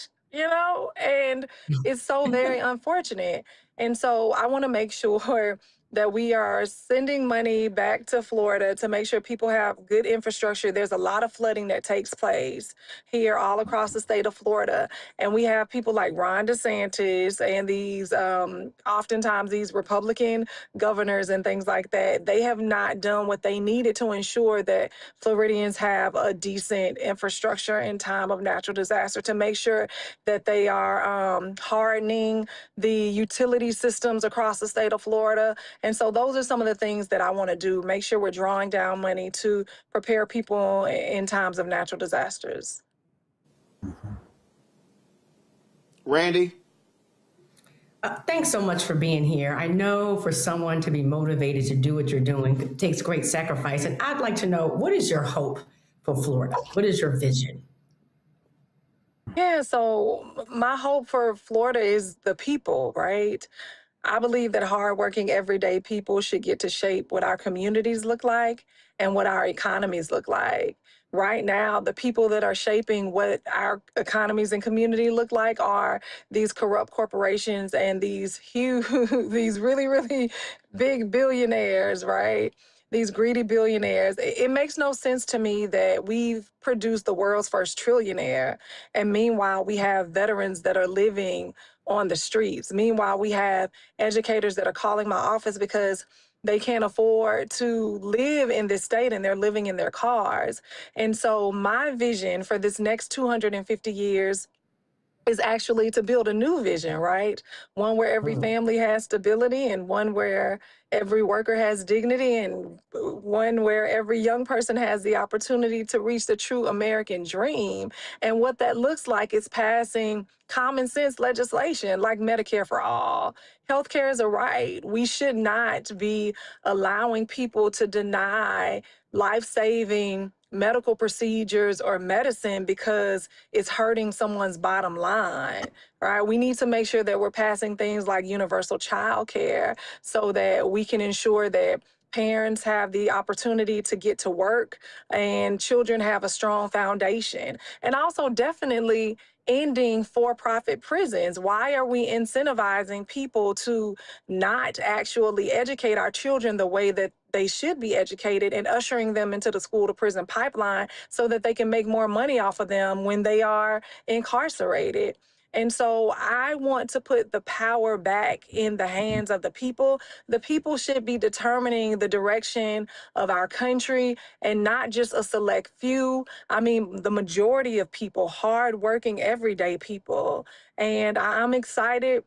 and it's so very unfortunate. And so I want to make sure that we are sending money back to Florida to make sure people have good infrastructure. There's a lot of flooding that takes place here all across the state of Florida. And we have people like Ron DeSantis and these, oftentimes these Republican governors and things like that. They have not done what they needed to ensure that Floridians have a decent infrastructure in time of natural disaster, to make sure that they are hardening the utility systems across the state of Florida. And so those are some of the things that I want to do, make sure we're drawing down money to prepare people in times of natural disasters. Randy? Thanks so much for being here. I know for someone to be motivated to do what you're doing, it takes great sacrifice. And I'd like to know, what is your hope for Florida? What is your vision? Yeah, so my hope for Florida is the people, right? I believe that hardworking, everyday people should get to shape what our communities look like and what our economies look like. Right now, the people that are shaping what our economies and community look like are these corrupt corporations and these huge, these really, really big billionaires, right? These greedy billionaires. It makes no sense to me that we've produced the world's first trillionaire, and meanwhile, we have veterans that are living on the streets. Meanwhile, we have educators that are calling my office because they can't afford to live in this state and they're living in their cars. And so my vision for this next 250 years is actually to build a new vision, right? One where every family has stability, and one where every worker has dignity, and one where every young person has the opportunity to reach the true American dream. And what that looks like is passing common sense legislation like Medicare for all. Healthcare is a right. We should not be allowing people to deny life-saving medical procedures or medicine because it's hurting someone's bottom line, right? We need to make sure that we're passing things like universal child care so that we can ensure that parents have the opportunity to get to work and children have a strong foundation. And also definitely ending for-profit prisons. Why are we incentivizing people to not actually educate our children the way that they should be educated, and ushering them into the school to prison pipeline so that they can make more money off of them when they are incarcerated? And so I want to put the power back in the hands of the people. The people should be determining the direction of our country and not just a select few. I mean, the majority of people, hardworking, everyday people. And I'm excited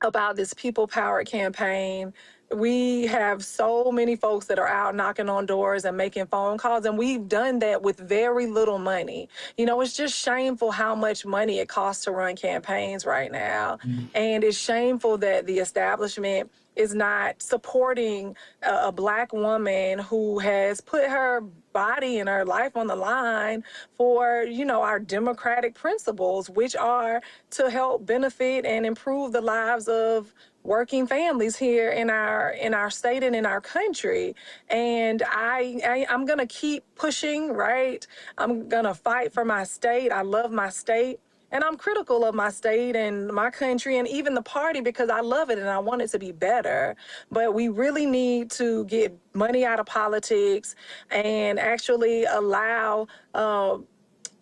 about this People Power campaign. We have so many folks that are out knocking on doors and making phone calls, and we've done that with very little money. You know, it's just shameful how much money it costs to run campaigns right now. And it's shameful that the establishment is not supporting a Black woman who has put her body and her life on the line for, you know, our democratic principles, which are to help benefit and improve the lives of working families here in our state and in our country. And I'm gonna keep pushing, right? I'm gonna fight for my state. I love my state. And I'm critical of my state and my country and even the party because I love it and I want it to be better. But we really need to get money out of politics and actually allow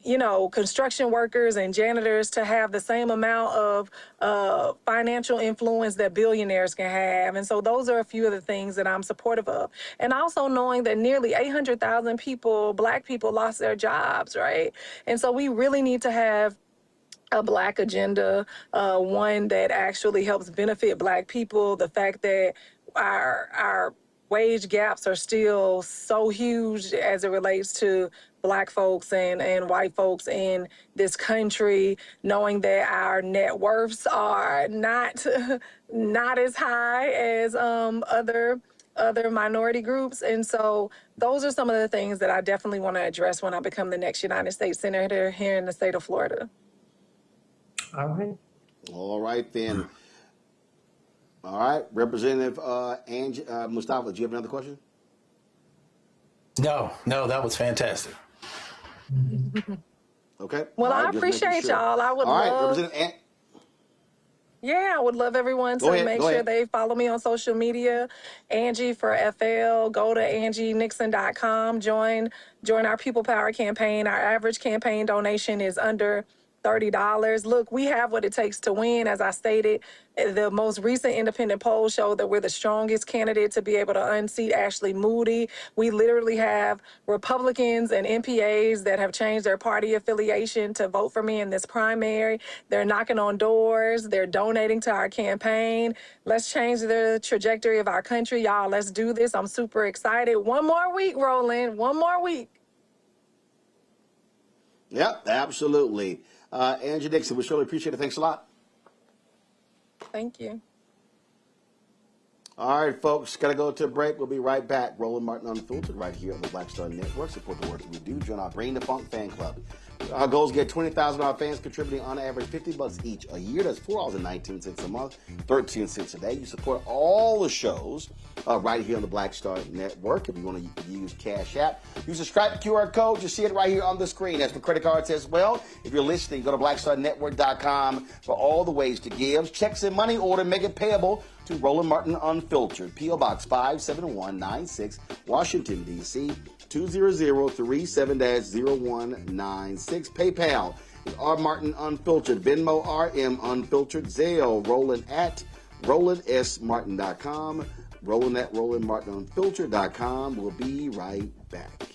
you know, construction workers and janitors to have the same amount of financial influence that billionaires can have. And so those are a few of the things that I'm supportive of. And also knowing that nearly 800,000 people, Black people, lost their jobs, right? And so we really need to have a Black agenda, one that actually helps benefit Black people. The fact that our wage gaps are still so huge as it relates to Black folks and white folks in this country, knowing that our net worths are not as high as other minority groups. And so those are some of the things that I definitely want to address when I become the next United States Senator here in the state of Florida. All right. All right, then. All right, Representative Angie, Mustafa, do you have another question? No, that was fantastic. Okay. Well, right, I appreciate y'all. I would love. Yeah, I would love everyone to make sure they follow me on social media. Angie for FL. Go to AngieNixon.com. Join our People Power campaign. Our average campaign donation is under $30. Look, we have what it takes to win. As I stated, the most recent independent poll showed that we're the strongest candidate to be able to unseat Ashley Moody. We literally have Republicans and MPAs that have changed their party affiliation to vote for me in this primary. They're knocking on doors. They're donating to our campaign. Let's change the trajectory of our country, y'all. Let's do this. I'm super excited. One more week, Roland. One more week. Yep, absolutely. Angie Nixon, we surely appreciate it. Thanks a lot. Thank you. All right, folks, got to go to a break. We'll be right back. Roland Martin Unfiltered right here on the Black Star Network. Support the work that we do. Join our Bring the Funk fan club. Our goal is to get 20,000 of our fans contributing on average $50 each a year. That's $4.19 a month, 13 cents a day. You support all the shows right here on the Black Star Network. If you want to use Cash App, use the Stripe QR code. You see it right here on the screen. That's for credit cards as well. If you're listening, go to blackstarnetwork.com for all the ways to give. Checks and money order, make it payable to Roland Martin Unfiltered, P.O. Box 57196, Washington, D.C., 20037-0196. PayPal is R Martin Unfiltered. Venmo RM Unfiltered. Zelle Roland at RolandSMartin.com. Roland at RolandMartinUnfiltered.com. We'll be right back.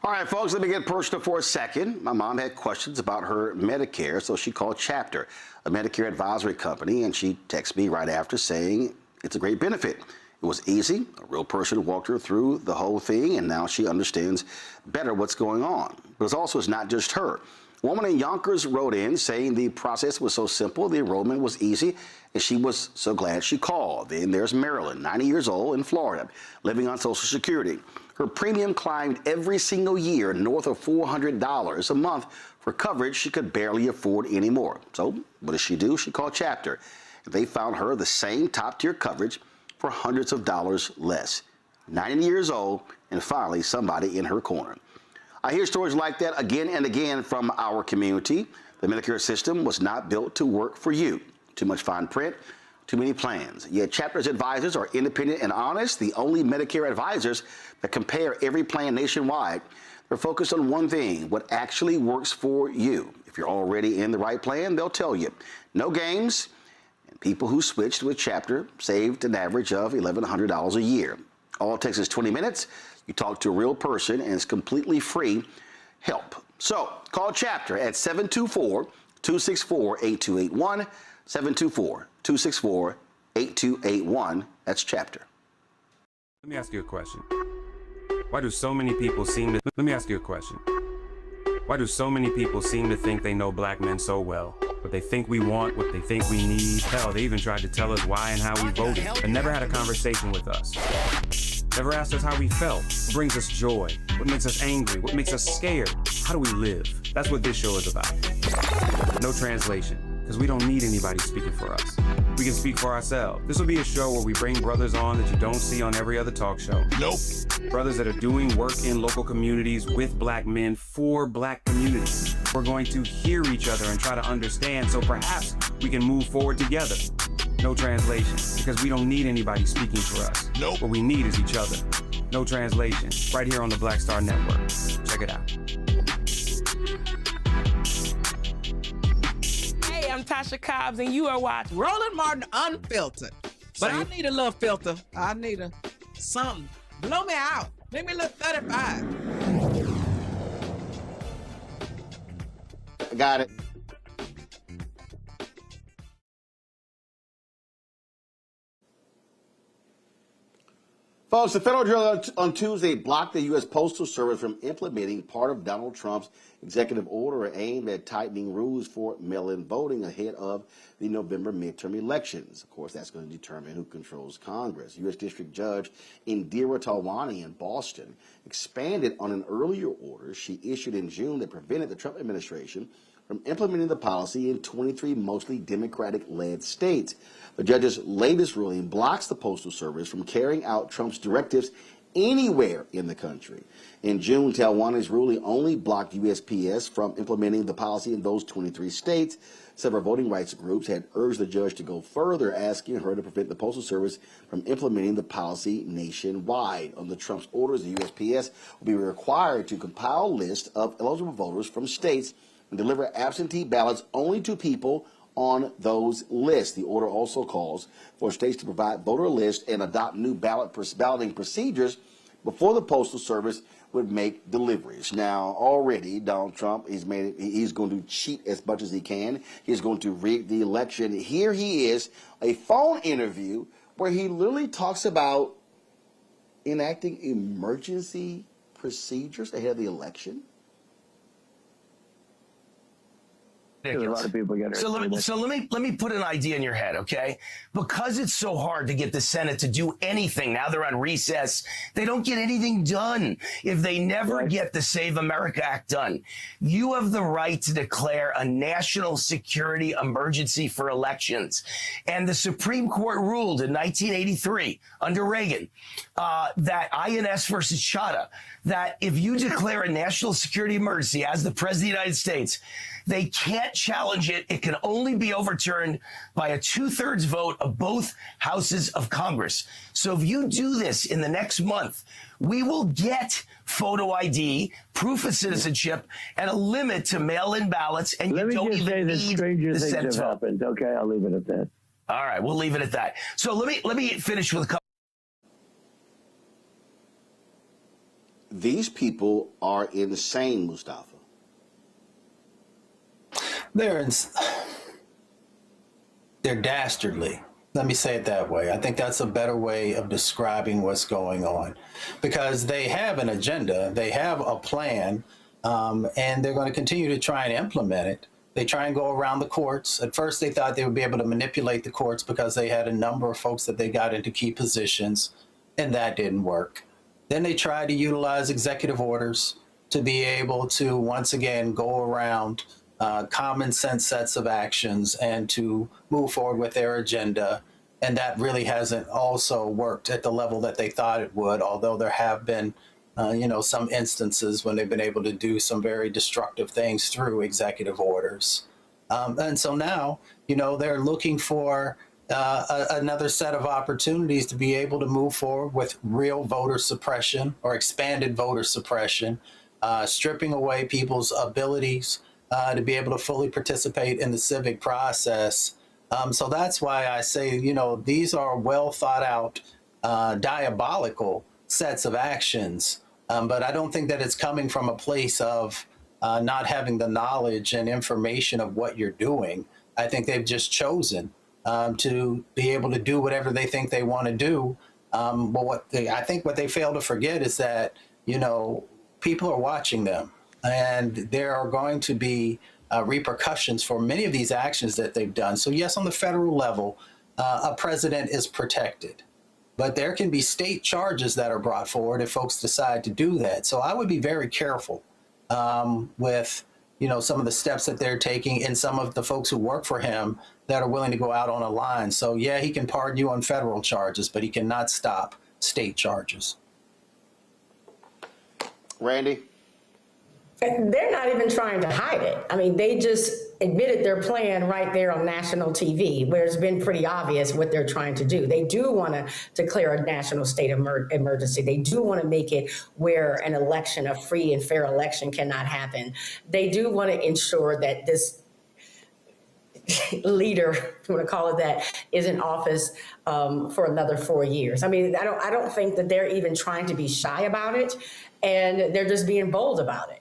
All right, folks, let me get personal for a second. My mom had questions about her Medicare, so she called Chapter, a Medicare advisory company, and she texted me right after saying it's a great benefit. It was easy. A real person walked her through the whole thing, and now she understands better what's going on. But it's not just her. A woman in Yonkers wrote in saying the process was so simple, the enrollment was easy, and she was so glad she called. Then there's Marilyn, 90 years old, in Florida, living on Social Security. Her premium climbed every single year north of $400 a month for coverage she could barely afford anymore. So what does she do? She called Chapter. They found her the same top-tier coverage for hundreds of dollars less. 90 years old, and finally somebody in her corner. I hear stories like that again and again from our community. The Medicare system was not built to work for you. Too much fine print, too many plans. Yet Chapter's advisors are independent and honest, the only Medicare advisors that compare every plan nationwide. They're focused on one thing, what actually works for you. If you're already in the right plan, they'll tell you. No games. People who switched with Chapter saved an average of $1,100 a year. All it takes is 20 minutes. You talk to a real person, and it's completely free help. So call Chapter at 724-264-8281, 724-264-8281. That's chapter. Let me ask you a question. Why do so many people seem to... Let me ask you a question. Why do so many people seem to think they know black men so well? What they think we want, what they think we need. Hell, they even tried to tell us why and how we voted, but never had a conversation with us. Never asked us how we felt, what brings us joy, what makes us angry, what makes us scared. How do we live? That's what this show is about. No translation, because we don't need anybody speaking for us. We can speak for ourselves. This will be a show where we bring brothers on that you don't see on every other talk show. Nope. Brothers that are doing work in local communities with black men for black communities. We're going to hear each other and try to understand so perhaps we can move forward together. No translation, because we don't need anybody speaking for us. Nope. What we need is each other. No translation, right here on the Black Star Network. Check it out. Hey, I'm Tasha Cobbs, and you are watching Roland Martin Unfiltered. But I need a little filter. I need something. Blow me out. Make me look 35. Got it. Folks, the federal judge on Tuesday blocked the U.S. Postal Service from implementing part of Donald Trump's executive order aimed at tightening rules for mail-in voting ahead of the November midterm elections. Of course, that's going to determine who controls Congress. U.S. District Judge Indira Talwani in Boston expanded on an earlier order she issued in June that prevented the Trump administration from implementing the policy in 23 mostly Democratic-led states. The judge's latest ruling blocks the Postal Service from carrying out Trump's directives anywhere in the country. In June, Talwani's ruling only blocked USPS from implementing the policy in those 23 states. Several voting rights groups had urged the judge to go further, asking her to prevent the Postal Service from implementing the policy nationwide. Under Trump's orders, the USPS will be required to compile a list of eligible voters from states and deliver absentee ballots only to people on those lists. The order also calls for states to provide voter lists and adopt new balloting procedures before the Postal Service would make deliveries. Now, already Donald Trump he's going to cheat as much as he can. He's going to rig the election. Here he is, a phone interview where he literally talks about enacting emergency procedures ahead of the election. A lot of people get hurt. So let me put an idea in your head, okay? Because it's so hard to get the Senate to do anything. Now they're on recess. They don't get anything done if they never get the Save America Act done. You have the right to declare a national security emergency for elections. And the Supreme Court ruled in 1983 under Reagan that INS versus Chadha, that if you declare a national security emergency as the President of the United States, they can't challenge it. It can only be overturned by a 2/3 vote of both houses of Congress. So if you do this in the next month, we will get photo ID, proof of citizenship, and a limit to mail-in ballots. And you don't even need the Senate vote. Happened. Okay, I'll leave it at that. All right, we'll leave it at that. So let me finish with a couple. These people are insane, Mustafa. They're dastardly. Let me say it that way. I think that's a better way of describing what's going on, because they have an agenda, they have a plan, and they're going to continue to try and implement it. They try and go around the courts. At first, they thought they would be able to manipulate the courts because they had a number of folks that they got into key positions, and that didn't work. Then they tried to utilize executive orders to be able to, once again, go around common sense sets of actions and to move forward with their agenda. And that really hasn't also worked at the level that they thought it would, although there have been, some instances when they've been able to do some very destructive things through executive orders. And so now, they're looking for another set of opportunities to be able to move forward with real voter suppression or expanded voter suppression, stripping away people's abilities to be able to fully participate in the civic process. So that's why I say, these are well thought out, diabolical sets of actions. But I don't think that it's coming from a place of not having the knowledge and information of what you're doing. I think they've just chosen to be able to do whatever they think they want to do. But I think what they fail to forget is that, people are watching them, and there are going to be repercussions for many of these actions that they've done. So yes, on the federal level, a president is protected, but there can be state charges that are brought forward if folks decide to do that. So I would be very careful with, some of the steps that they're taking, and some of the folks who work for him that are willing to go out on a line. So yeah, he can pardon you on federal charges, but he cannot stop state charges. Randy? They're not even trying to hide it. I mean, they just admitted their plan right there on national TV, where it's been pretty obvious what they're trying to do. They do want to declare a national state of emergency. They do want to make it where an election, a free and fair election, cannot happen. They do want to ensure that this leader, if you want to call it that, is in office for another 4 years. I mean, I don't think that they're even trying to be shy about it, and they're just being bold about it.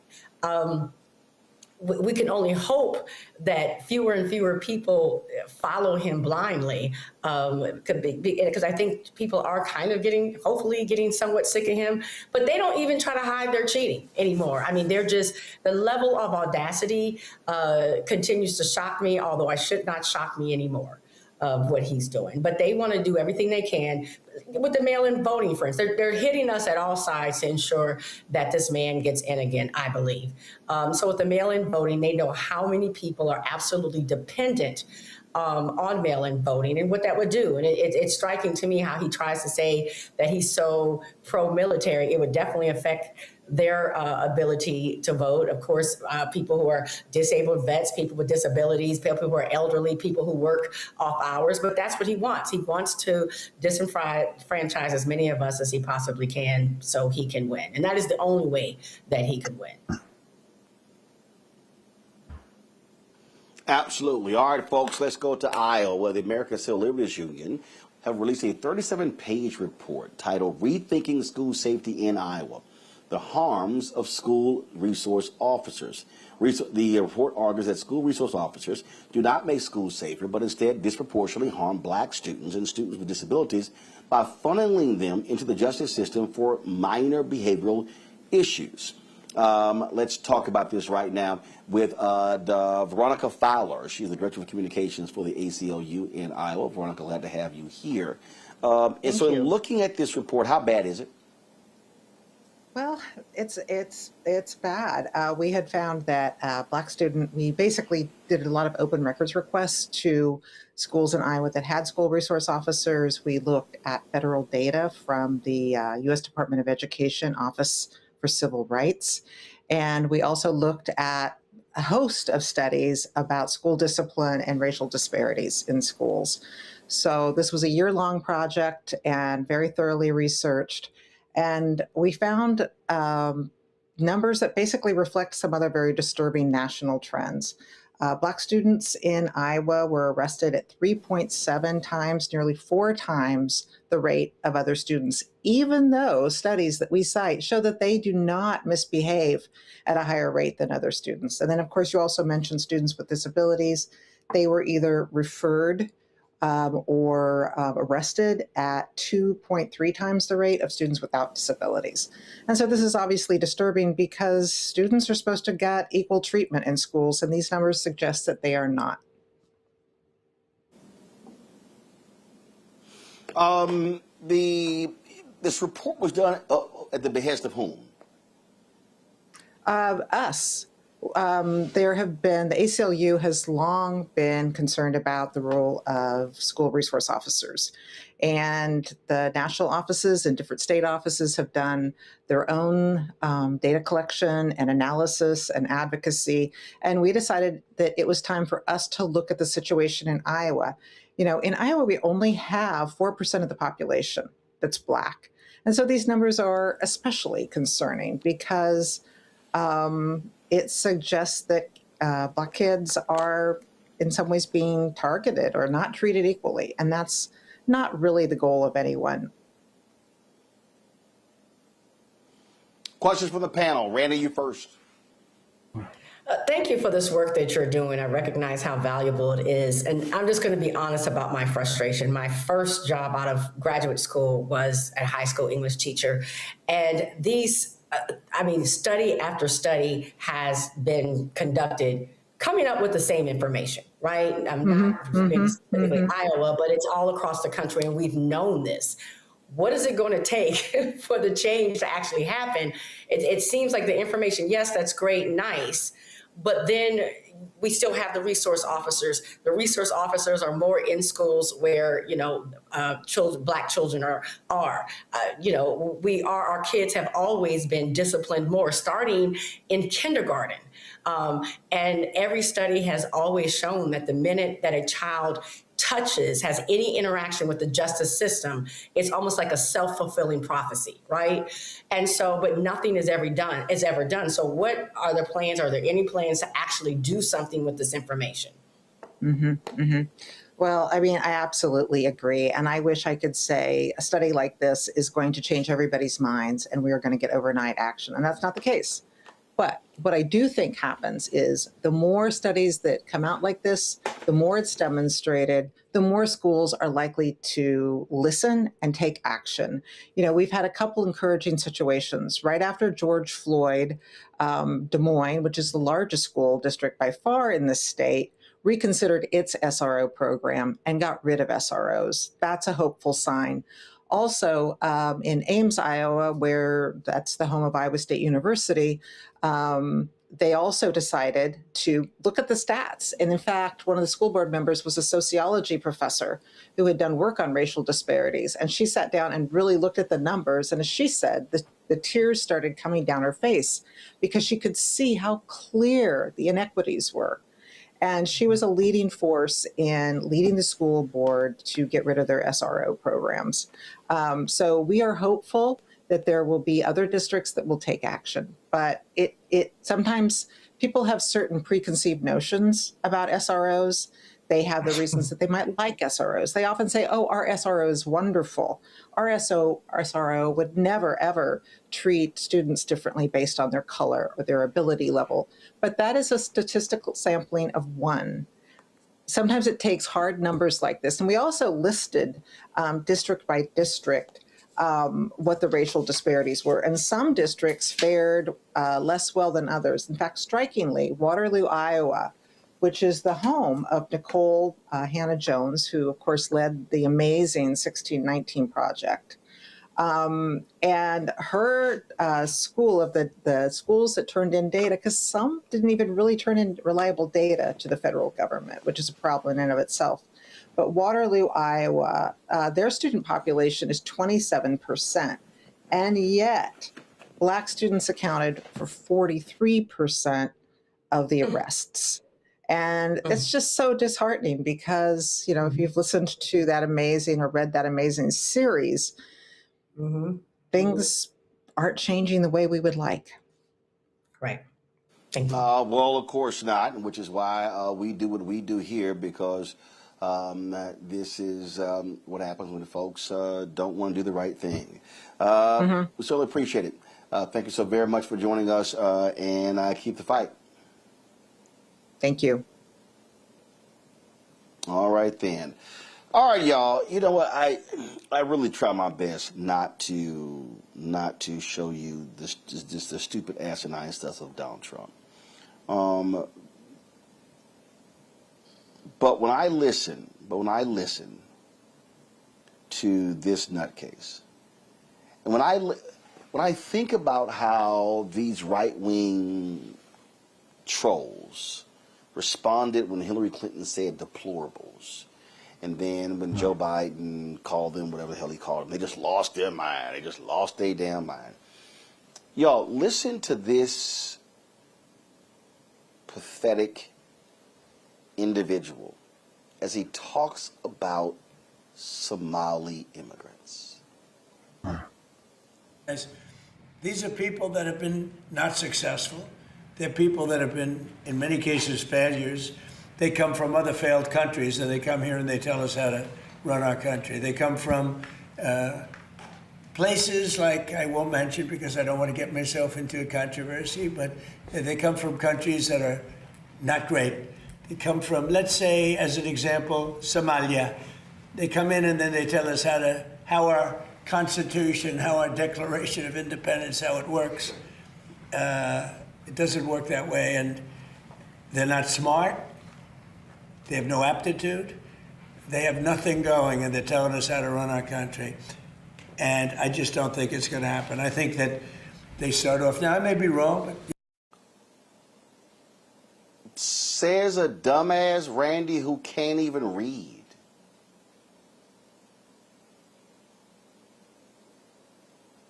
We can only hope that fewer and fewer people follow him blindly, because I think people are kind of hopefully getting somewhat sick of him, but they don't even try to hide their cheating anymore. I mean, the level of audacity continues to shock me, although I should not shock me anymore of what he's doing. But they want to do everything they can with the mail-in voting, for instance. They're hitting us at all sides to ensure that this man gets in again, I believe. So with the mail-in voting, they know how many people are absolutely dependent on mail-in voting and what that would do. And it's striking to me how he tries to say that he's so pro-military. It would definitely affect their ability to vote. Of course, people who are disabled vets, people with disabilities, people who are elderly, people who work off hours, but that's what he wants. He wants to disenfranchise as many of us as he possibly can so he can win. And that is the only way that he could win. Absolutely. All right, folks, let's go to Iowa, where the American Civil Liberties Union have released a 37-page report titled Rethinking School Safety in Iowa: The Harms of School Resource Officers. The report argues that school resource officers do not make schools safer, but instead disproportionately harm black students and students with disabilities by funneling them into the justice system for minor behavioral issues. Let's talk about this right now with Veronica Fowler. She's the Director of Communications for the ACLU in Iowa. Veronica, glad to have you here. And so looking at this report, how bad is it? Well, it's bad. We had found that we basically did a lot of open records requests to schools in Iowa that had school resource officers. We looked at federal data from the U.S. Department of Education Office for Civil Rights. And we also looked at a host of studies about school discipline and racial disparities in schools. So this was a year-long project and very thoroughly researched. And we found numbers that basically reflect some other very disturbing national trends. Black students in Iowa were arrested at 3.7 times, nearly 4 times the rate of other students, even though studies that we cite show that they do not misbehave at a higher rate than other students. And then, of course, you also mentioned students with disabilities. They were either referred or arrested at 2.3 times the rate of students without disabilities. And so this is obviously disturbing because students are supposed to get equal treatment in schools, and these numbers suggest that they are not. This report was done at the behest of whom? Us. The ACLU has long been concerned about the role of school resource officers. And the national offices and different state offices have done their own data collection and analysis and advocacy. And we decided that it was time for us to look at the situation in Iowa. You know, in Iowa, we only have 4% of the population that's Black. And so these numbers are especially concerning because it suggests that Black kids are in some ways being targeted or not treated equally. And that's not really the goal of anyone. Questions from the panel. Randy, you first. Thank you for this work that you're doing. I recognize how valuable it is. And I'm just going to be honest about my frustration. My first job out of graduate school was a high school English teacher. And study after study has been conducted coming up with the same information, right? I'm not specifically Iowa, but it's all across the country, and we've known this. What is it going to take for the change to actually happen? It seems like the information, yes, that's great, nice, but then we still have the resource officers. The resource officers are more in schools where, Black children are. Our kids have always been disciplined more, starting in kindergarten. And every study has always shown that the minute that a child has any interaction with the justice system, it's almost like a self-fulfilling prophecy, right? And so, but nothing is ever done. So what are the plans? Are there any plans to actually do something with this information? Well, I absolutely agree. And I wish I could say a study like this is going to change everybody's minds and we are going to get overnight action. And that's not the case. But what I do think happens is the more studies that come out like this, the more it's demonstrated, the more schools are likely to listen and take action. We've had a couple encouraging situations. Right after George Floyd, Des Moines, which is the largest school district by far in this state, reconsidered its SRO program and got rid of SROs. That's a hopeful sign. Also, in Ames, Iowa, where that's the home of Iowa State University, they also decided to look at the stats. And in fact, one of the school board members was a sociology professor who had done work on racial disparities. And she sat down and really looked at the numbers. And as she said, the tears started coming down her face because she could see how clear the inequities were. And she was a leading force in leading the school board to get rid of their SRO programs. So we are hopeful that there will be other districts that will take action. But it sometimes people have certain preconceived notions about SROs. They have the reasons that they might like SROs. They often say, oh, our SRO is wonderful. Our SRO would never, ever treat students differently based on their color or their ability level. But that is a statistical sampling of one. Sometimes it takes hard numbers like this. And we also listed district by district what the racial disparities were. And some districts fared less well than others. In fact, strikingly, Waterloo, Iowa, which is the home of Nicole Hannah-Jones, who, of course, led the amazing 1619 Project. And her school of the schools that turned in data, because some didn't even really turn in reliable data to the federal government, which is a problem in and of itself. But Waterloo, Iowa, their student population is 27%. And yet, Black students accounted for 43% of the arrests. And it's just so disheartening because, if you've listened to that amazing or read that amazing series, things aren't changing the way we would like. Right. Thank you. Well, of course not, which is why we do what we do here, because this is what happens when folks don't want to do the right thing. We certainly appreciate it. Thank you so very much for joining us, and keep the fight. Thank you. All right, then. All right, y'all. You know what? I really try my best not to show you this the stupid asinine stuff of Donald Trump. But when I listen to this nutcase, and when I think about how these right-wing trolls responded when Hillary Clinton said deplorables, and then when Joe Biden called them whatever the hell he called them, they just lost their mind. They just lost their damn mind. Y'all, listen to this pathetic individual as he talks about Somali immigrants. These are people that have been not successful. They're people that have been, in many cases, failures. They come from other failed countries, and they come here and they tell us how to run our country. They come from places like, I won't mention because I don't want to get myself into a controversy, but they come from countries that are not great. They come from, let's say, as an example, Somalia. They come in and then they tell us how our Constitution, how our Declaration of Independence, how it works. It doesn't work that way, and they're not smart. They have no aptitude. They have nothing going, and they're telling us how to run our country. And I just don't think it's going to happen. I think that they start off, now I may be wrong, but says a dumbass Randy who can't even read.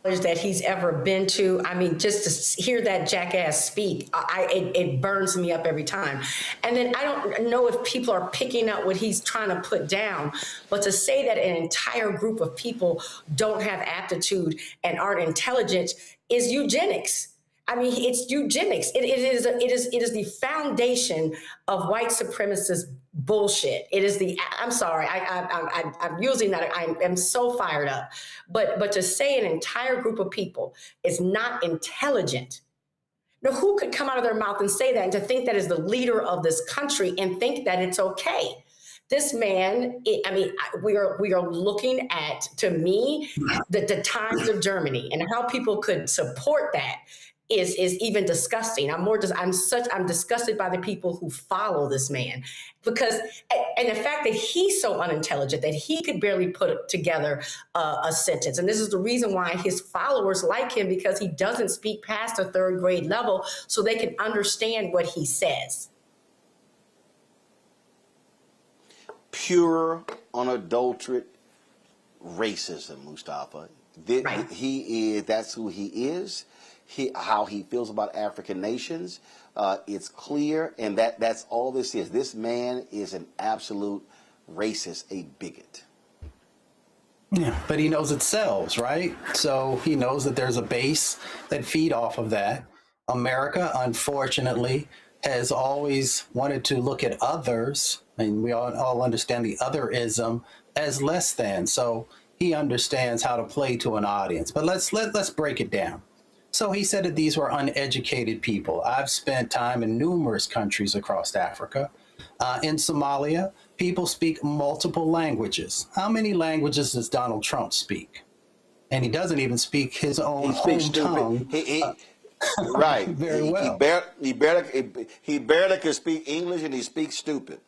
That he's ever been to. I mean, just to hear that jackass speak, it burns me up every time. And then I don't know if people are picking up what he's trying to put down, but to say that an entire group of people don't have aptitude and aren't intelligent is eugenics. I mean, it's eugenics. It is the foundation of white supremacist bullshit. It is the, I'm sorry, I'm using that. I am so fired up. But to say an entire group of people is not intelligent. Now, who could come out of their mouth and say that, and to think that is the leader of this country and think that it's okay? This man, I mean, we are looking at, to me, the times of Germany and how people could support that is even disgusting. I'm disgusted by the people who follow this man, because, and the fact that he's so unintelligent that he could barely put together a sentence. And this is the reason why his followers like him, because he doesn't speak past a third grade level so they can understand what he says. Pure, unadulterated racism, Mustafa. Right. That's who he is. How he feels about African nations, it's clear, and that's all this is. This man is an absolute racist, a bigot. Yeah, but he knows it sells, right? So he knows that there's a base that feed off of that. America, unfortunately, has always wanted to look at others, and we all understand the otherism as less than. So he understands how to play to an audience. But let's break it down. So he said that these were uneducated people. I've spent time in numerous countries across Africa. In Somalia, people speak multiple languages. How many languages does Donald Trump speak? And he doesn't even speak his own home tongue. Right. Very well. He barely can speak English, and he speaks stupid.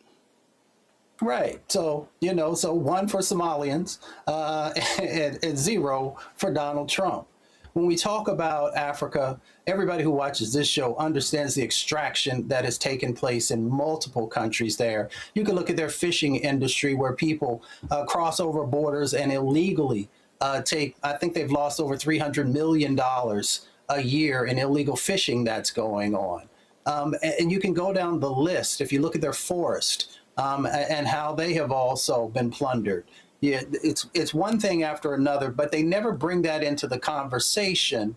Right. So, so 1 for Somalians and 0 for Donald Trump. When we talk about Africa, everybody who watches this show understands the extraction that has taken place in multiple countries there. You can look at their fishing industry, where people cross over borders and illegally I think they've lost over $300 million a year in illegal fishing that's going on. And you can go down the list if you look at their forest and how they have also been plundered. Yeah, it's one thing after another, but they never bring that into the conversation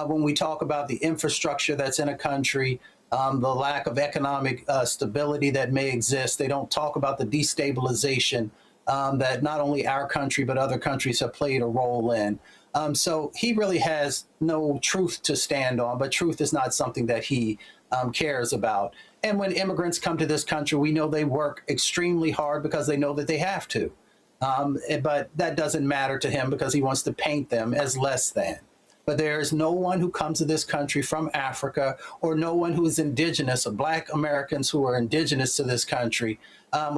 when we talk about the infrastructure that's in a country, the lack of economic stability that may exist. They don't talk about the destabilization that not only our country, but other countries have played a role in. So he really has no truth to stand on, but truth is not something that he cares about. And when immigrants come to this country, we know they work extremely hard because they know that they have to. But that doesn't matter to him because he wants to paint them as less than. But there is no one who comes to this country from Africa, or no one who is indigenous, or Black Americans who are indigenous to this country,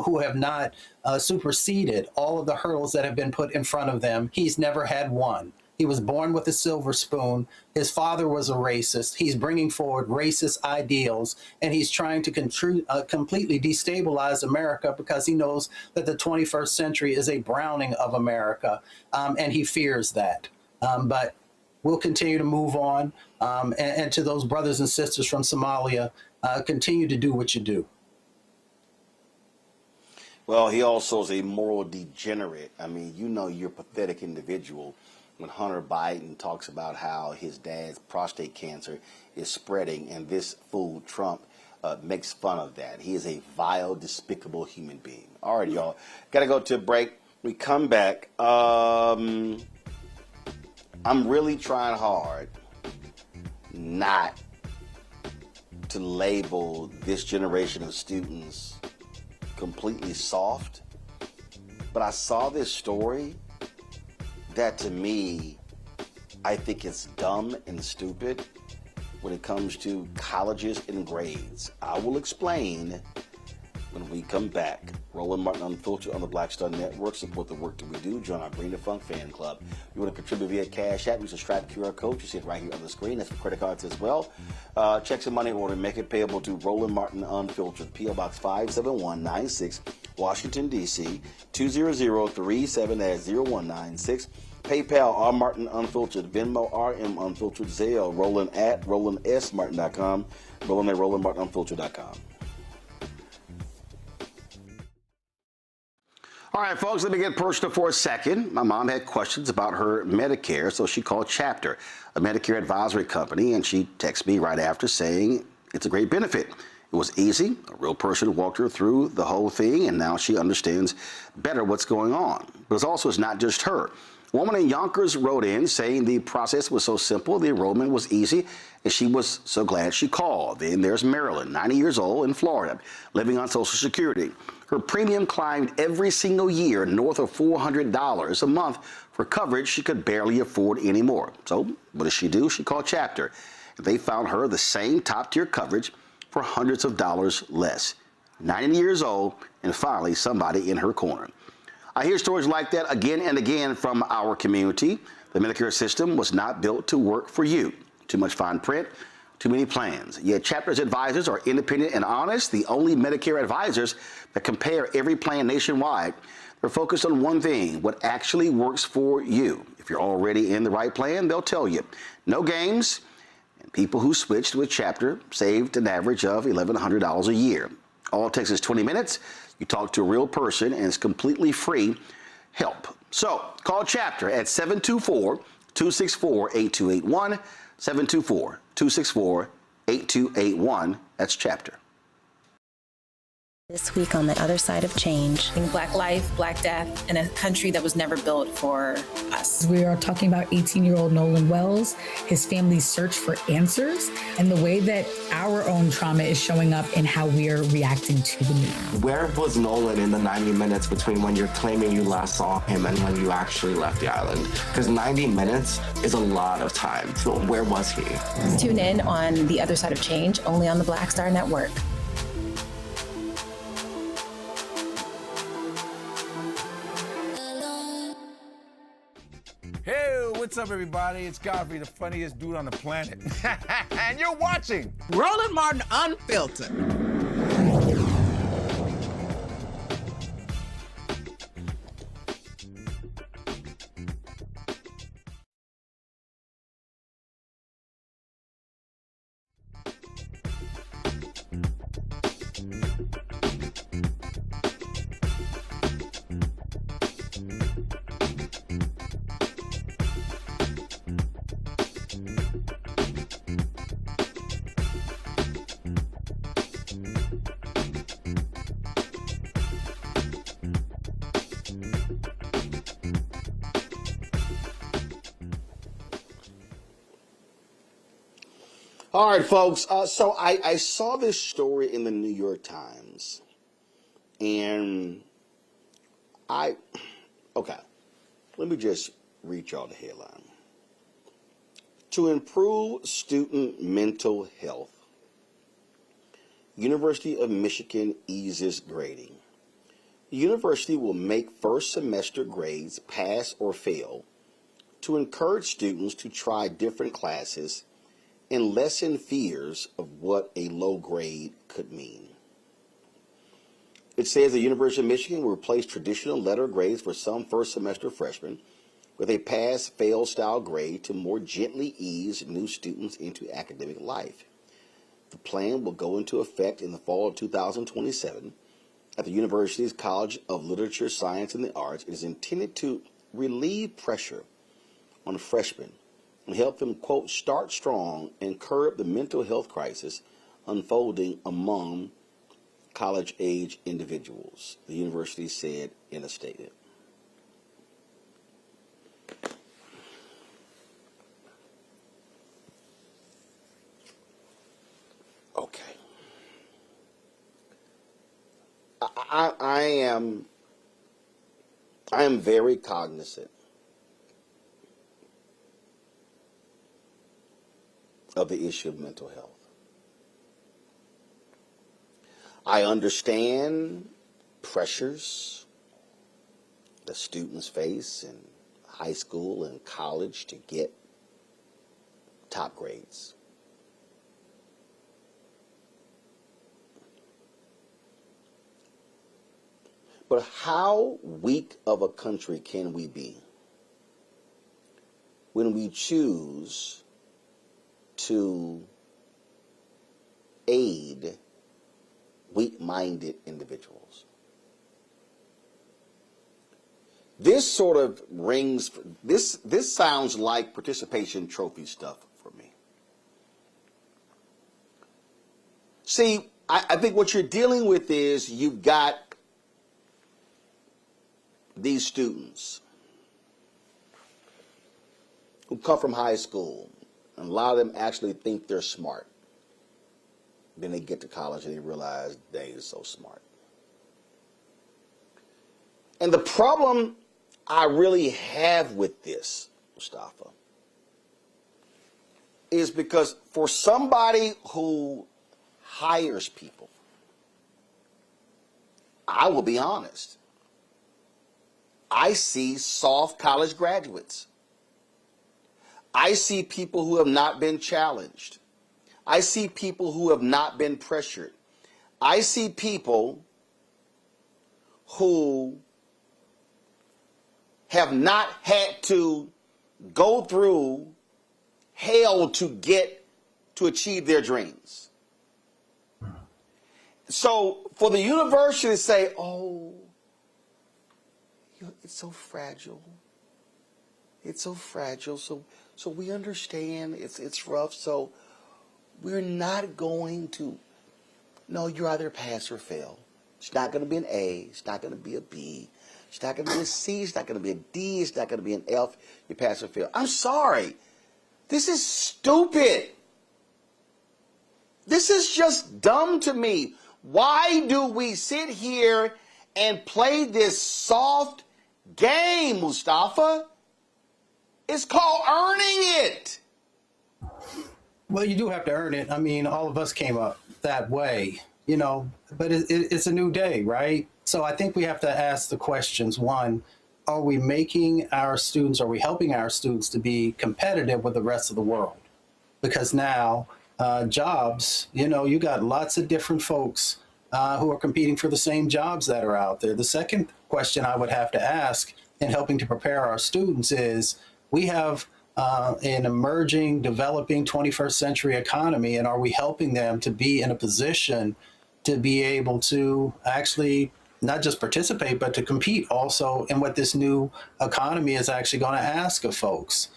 who have not superseded all of the hurdles that have been put in front of them. He's never had one. He was born with a silver spoon. His father was a racist. He's bringing forward racist ideals, and he's trying to completely destabilize America because he knows that the 21st century is a browning of America, and he fears that. But we'll continue to move on, and to those brothers and sisters from Somalia, continue to do what you do. Well, he also is a moral degenerate. I mean, you're a pathetic individual when Hunter Biden talks about how his dad's prostate cancer is spreading, and this fool Trump makes fun of that. He is a vile, despicable human being. All right, y'all. Got to go to a break. We come back. I'm really trying hard not to label this generation of students completely soft, but I saw this story that to me, I think it's dumb and stupid when it comes to colleges and grades. I will explain when we come back. Roland Martin Unfiltered on the Black Star Network. Support the work that we do. Join our Bring the Funk fan club. You want to contribute via Cash App, use the Stripe QR code. You see it right here on the screen. That's for credit cards as well. Checks and money order. Make it payable to Roland Martin Unfiltered. P.O. Box 57196, Washington, D.C. 20037 0196. PayPal, R. Martin Unfiltered. Venmo, RM Unfiltered. Zelle, Roland at RolandSMartin.com. Roland at RolandMartinUnfiltered.com. All right, folks, let me get personal for a second. My mom had questions about her Medicare, so she called Chapter, a Medicare advisory company, and she texted me right after saying it's a great benefit. It was easy. A real person walked her through the whole thing, and now she understands better what's going on. But it's not just her. A woman in Yonkers wrote in saying the process was so simple, the enrollment was easy, and she was so glad she called. Then there's Marilyn, 90 years old, in Florida, living on Social Security. Her premium climbed every single year north of $400 a month for coverage she could barely afford anymore. So what does she do? She called Chapter. They found her the same top-tier coverage for hundreds of dollars less. 90 years old, and finally somebody in her corner. I hear stories like that again and again from our community. The Medicare system was not built to work for you. Too much fine print, too many plans. Yet Chapter's advisors are independent and honest, the only Medicare advisors that compare every plan nationwide. They're focused on one thing, what actually works for you. If you're already in the right plan, they'll tell you. No games, and people who switched with Chapter saved an average of $1,100 a year. All it takes is 20 minutes. You talk to a real person, and it's completely free help. So call Chapter at 724-264-8281, 724-264-8281. That's Chapter. This week on the other side of change. Black life, Black death, in a country that was never built for us. We are talking about 18-year-old Nolan Wells, his family's search for answers, and the way that our own trauma is showing up in how we are reacting to the news. Where was Nolan in the 90 minutes between when you're claiming you last saw him and when you actually left the island? Because 90 minutes is a lot of time. So where was he? Tune in on The Other Side of Change, only on the Black Star Network. Hey, what's up, everybody? It's Godfrey, the funniest dude on the planet. And you're watching Roland Martin Unfiltered. All right, folks. So I saw this story in the New York Times, and okay, let me just read y'all the headline. To improve student mental health, University of Michigan eases grading. The university will make first semester grades pass or fail to encourage students to try different classes and lessen fears of what a low grade could mean. It says the University of Michigan will replace traditional letter grades for some first semester freshmen with a pass-fail style grade to more gently ease new students into academic life. The plan will go into effect in the fall of 2027 at the university's College of Literature, Science, and the Arts. It is intended to relieve pressure on freshmen and help them, quote, start strong and curb the mental health crisis unfolding among college-age individuals, the university said in a statement. I am very cognizant of the issue of mental health. I understand pressures that students face in high school and college to get top grades. But how weak of a country can we be when we choose to aid weak-minded individuals? This sort of rings, this sounds like participation trophy stuff for me. See, I think what you're dealing with is you've got these students who come from high school, and a lot of them actually think they're smart. Then they get to college and they realize they are so smart. And the problem I really have with this, Mustafa, is because for somebody who hires people, I will be honest, I see soft college graduates. I see people who have not been challenged. I see people who have not been pressured. I see people who have not had to go through hell to achieve their dreams. So for the university to say, oh, it's so fragile. It's so fragile. So we understand it's rough. So we're not going to. No, you're either pass or fail. It's not going to be an A. It's not going to be a B. It's not going to be a C. It's not going to be a D. It's not going to be an F. You pass or fail. I'm sorry. This is stupid. This is just dumb to me. Why do we sit here and play this soft game, Mustafa? It's called earning it. Well, you do have to earn it. I mean, all of us came up that way, you know, but it's a new day, right? So I think we have to ask the questions. One, are we making our students, are we helping our students to be competitive with the rest of the world? Because now jobs, you know, you got lots of different folks who are competing for the same jobs that are out there. The second question I would have to ask in helping to prepare our students is, we have an emerging, developing 21st century economy, and are we helping them to be in a position to be able to actually not just participate, but to compete also in what this new economy is actually going to ask of folks?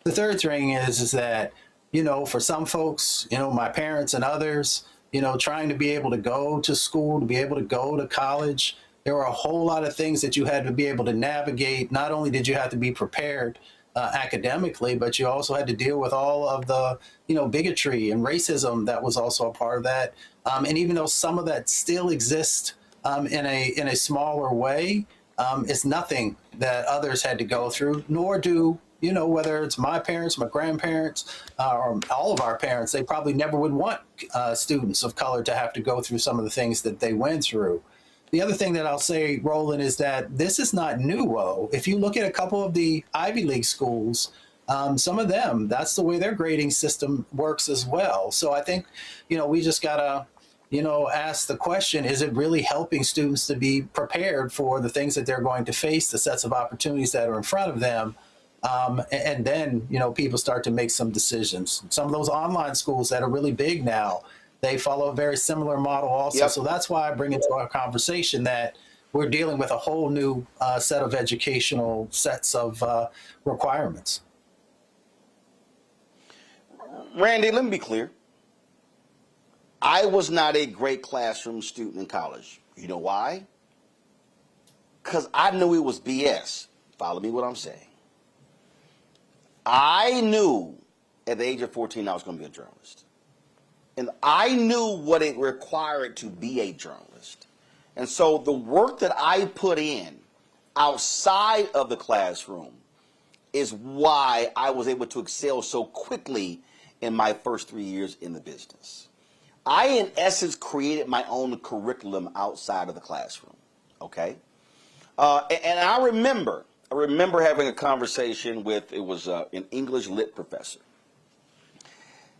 The third thing is that, you know, for some folks, you know, my parents and others, you know, trying to be able to go to school, to be able to go to college, there were a whole lot of things that you had to be able to navigate. Not only did you have to be prepared academically, but you also had to deal with all of the, you know, bigotry and racism that was also a part of that. And even though some of that still exists in a smaller way, it's nothing that others had to go through, nor do, you know, whether it's my parents, my grandparents, or all of our parents, they probably never would want students of color to have to go through some of the things that they went through. The other thing that I'll say, Roland, is that this is not new, Wo. If you look at a couple of the Ivy League schools, some of them, that's the way their grading system works as well. So I think, you know, we just gotta, you know, ask the question, is it really helping students to be prepared for the things that they're going to face, the sets of opportunities that are in front of them? And then, you know, people start to make some decisions. Some of those online schools that are really big now, they follow a very similar model also. Yep. So that's why I bring into our conversation that we're dealing with a whole new set of educational sets of requirements. Randy, let me be clear. I was not a great classroom student in college. You know why? Because I knew it was BS. Follow me what I'm saying. I knew at the age of 14 I was going to be a journalist. And I knew what it required to be a journalist. And so the work that I put in outside of the classroom is why I was able to excel so quickly in my first 3 years in the business. I, in essence, created my own curriculum outside of the classroom, okay? And I remember having a conversation with, it was an English lit professor.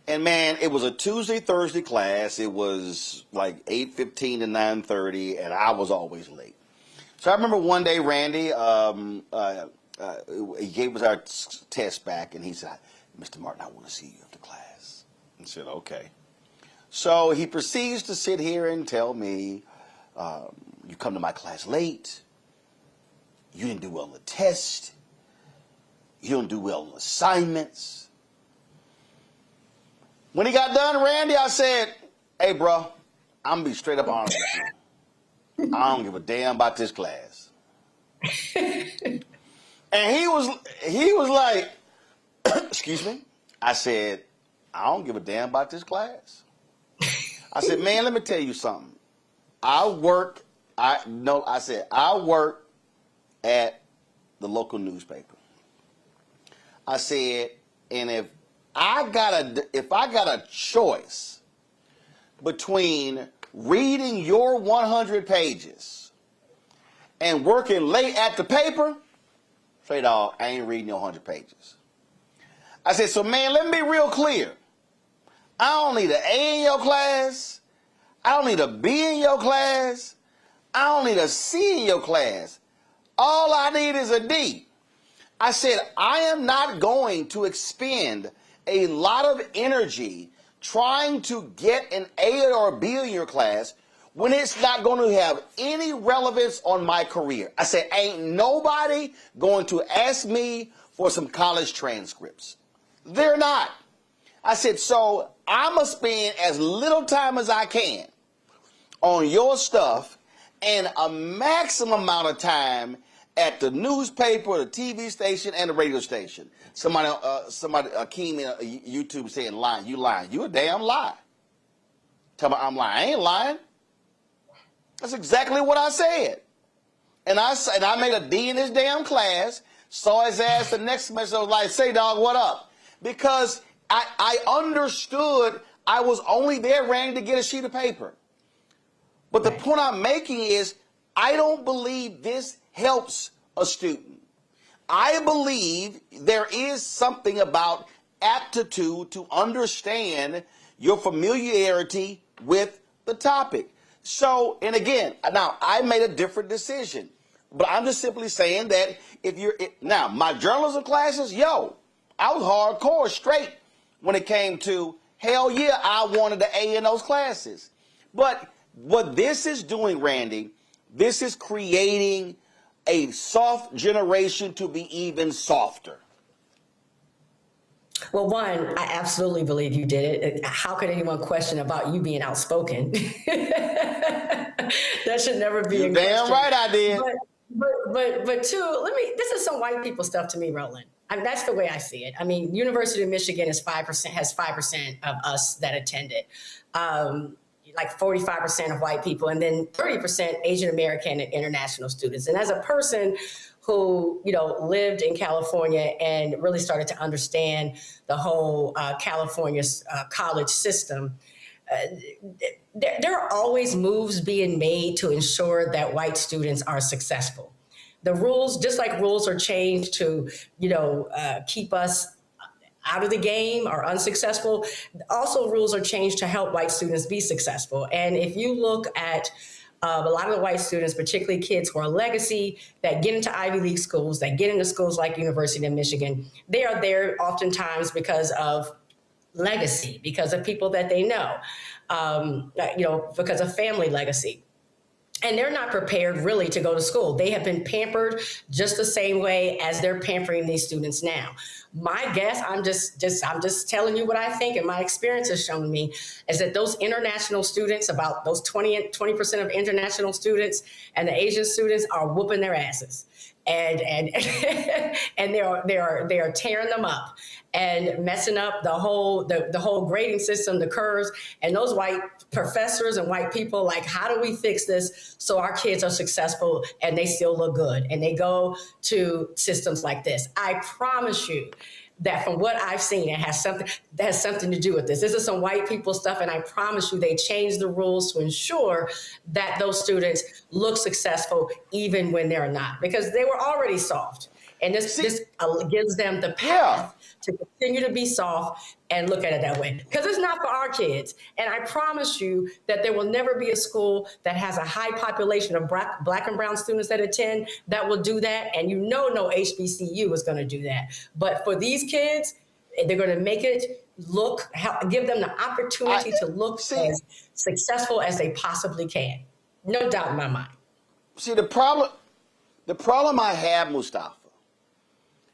And man, it was a Tuesday, Thursday class. It was like 8:15 to 9:30, and I was always late. So I remember one day, Randy, he gave us our test back, and he said, "Mr. Martin, I want to see you after class." I said, "Okay." So he proceeds to sit here and tell me, "You come to my class late. You didn't do well on the test. You don't do well on assignments." When he got done, Randy, I said, "Hey, bro, I'm going to be straight up honest with you. I don't give a damn about this class." And he was like, "Excuse me?" I said, "I don't give a damn about this class." I said, "Man, let me tell you something. I work at the local newspaper." I said, "And if I got a choice between reading your 100 pages and working late at the paper, say, dog, I ain't reading your 100 pages." I said, "So man, let me be real clear. I don't need an A in your class. I don't need a B in your class. I don't need a C in your class. All I need is a D." I said, "I am not going to expend a lot of energy trying to get an A or a B in your class when it's not going to have any relevance on my career." I said, "Ain't nobody going to ask me for some college transcripts. They're not." I said, "So I'm going to spend as little time as I can on your stuff and a maximum amount of time at the newspaper, the TV station, and the radio station." Somebody came in YouTube saying, "Lying, you lying. You a damn lie." Tell me I'm lying. I ain't lying. That's exactly what I said. And I made a D in his damn class, saw his ass the next semester, I was like, "Say, dog, what up?" Because I understood I was only there, Randy, to get a sheet of paper. But the point I'm making is, I don't believe this helps a student. I believe there is something about aptitude to understand your familiarity with the topic. So, and again, now I made a different decision, but I'm just simply saying that now my journalism classes, I was hardcore straight when it came to, hell yeah, I wanted the A in those classes. But what this is doing, Randy, this is creating a soft generation to be even softer. Well, one, I absolutely believe you did it. How could anyone question about you being outspoken? That should never be a question. Damn right I did. But two, this is some white people stuff to me, Roland. I mean, that's the way I see it. I mean, University of Michigan has 5% of us that attended. Like 45% of white people, and then 30% Asian American and international students. And as a person who, lived in California and really started to understand the whole California college system, there are always moves being made to ensure that white students are successful. The rules, just like rules are changed to, keep us out of the game or unsuccessful, also rules are changed to help white students be successful. And if you look at a lot of the white students, particularly kids who are legacy, that get into Ivy League schools, that get into schools like University of Michigan, they are there oftentimes because of legacy, because of people that they know, because of family legacy. And they're not prepared really to go to school. They have been pampered just the same way as they're pampering these students now. My guess, I'm just telling you what I think, and my experience has shown me, is that those international students, about those 20% of international students and the Asian students, are whooping their asses. And and they are tearing them up and messing up the whole grading system, the curves, and those white professors and white people, like, how do we fix this so our kids are successful and they still look good? And they go to systems like this. I promise you that from what I've seen, it has something to do with this. This is some white people stuff, and I promise you they changed the rules to ensure that those students look successful even when they're not, because they were already soft. And this gives them the path to continue to be soft and look at it that way. Because it's not for our kids. And I promise you that there will never be a school that has a high population of black and brown students that attend that will do that. And you know no HBCU is going to do that. But for these kids, they're going to make it give them the opportunity to look as successful as they possibly can. No doubt in my mind. See, the problem I have, Mustafa,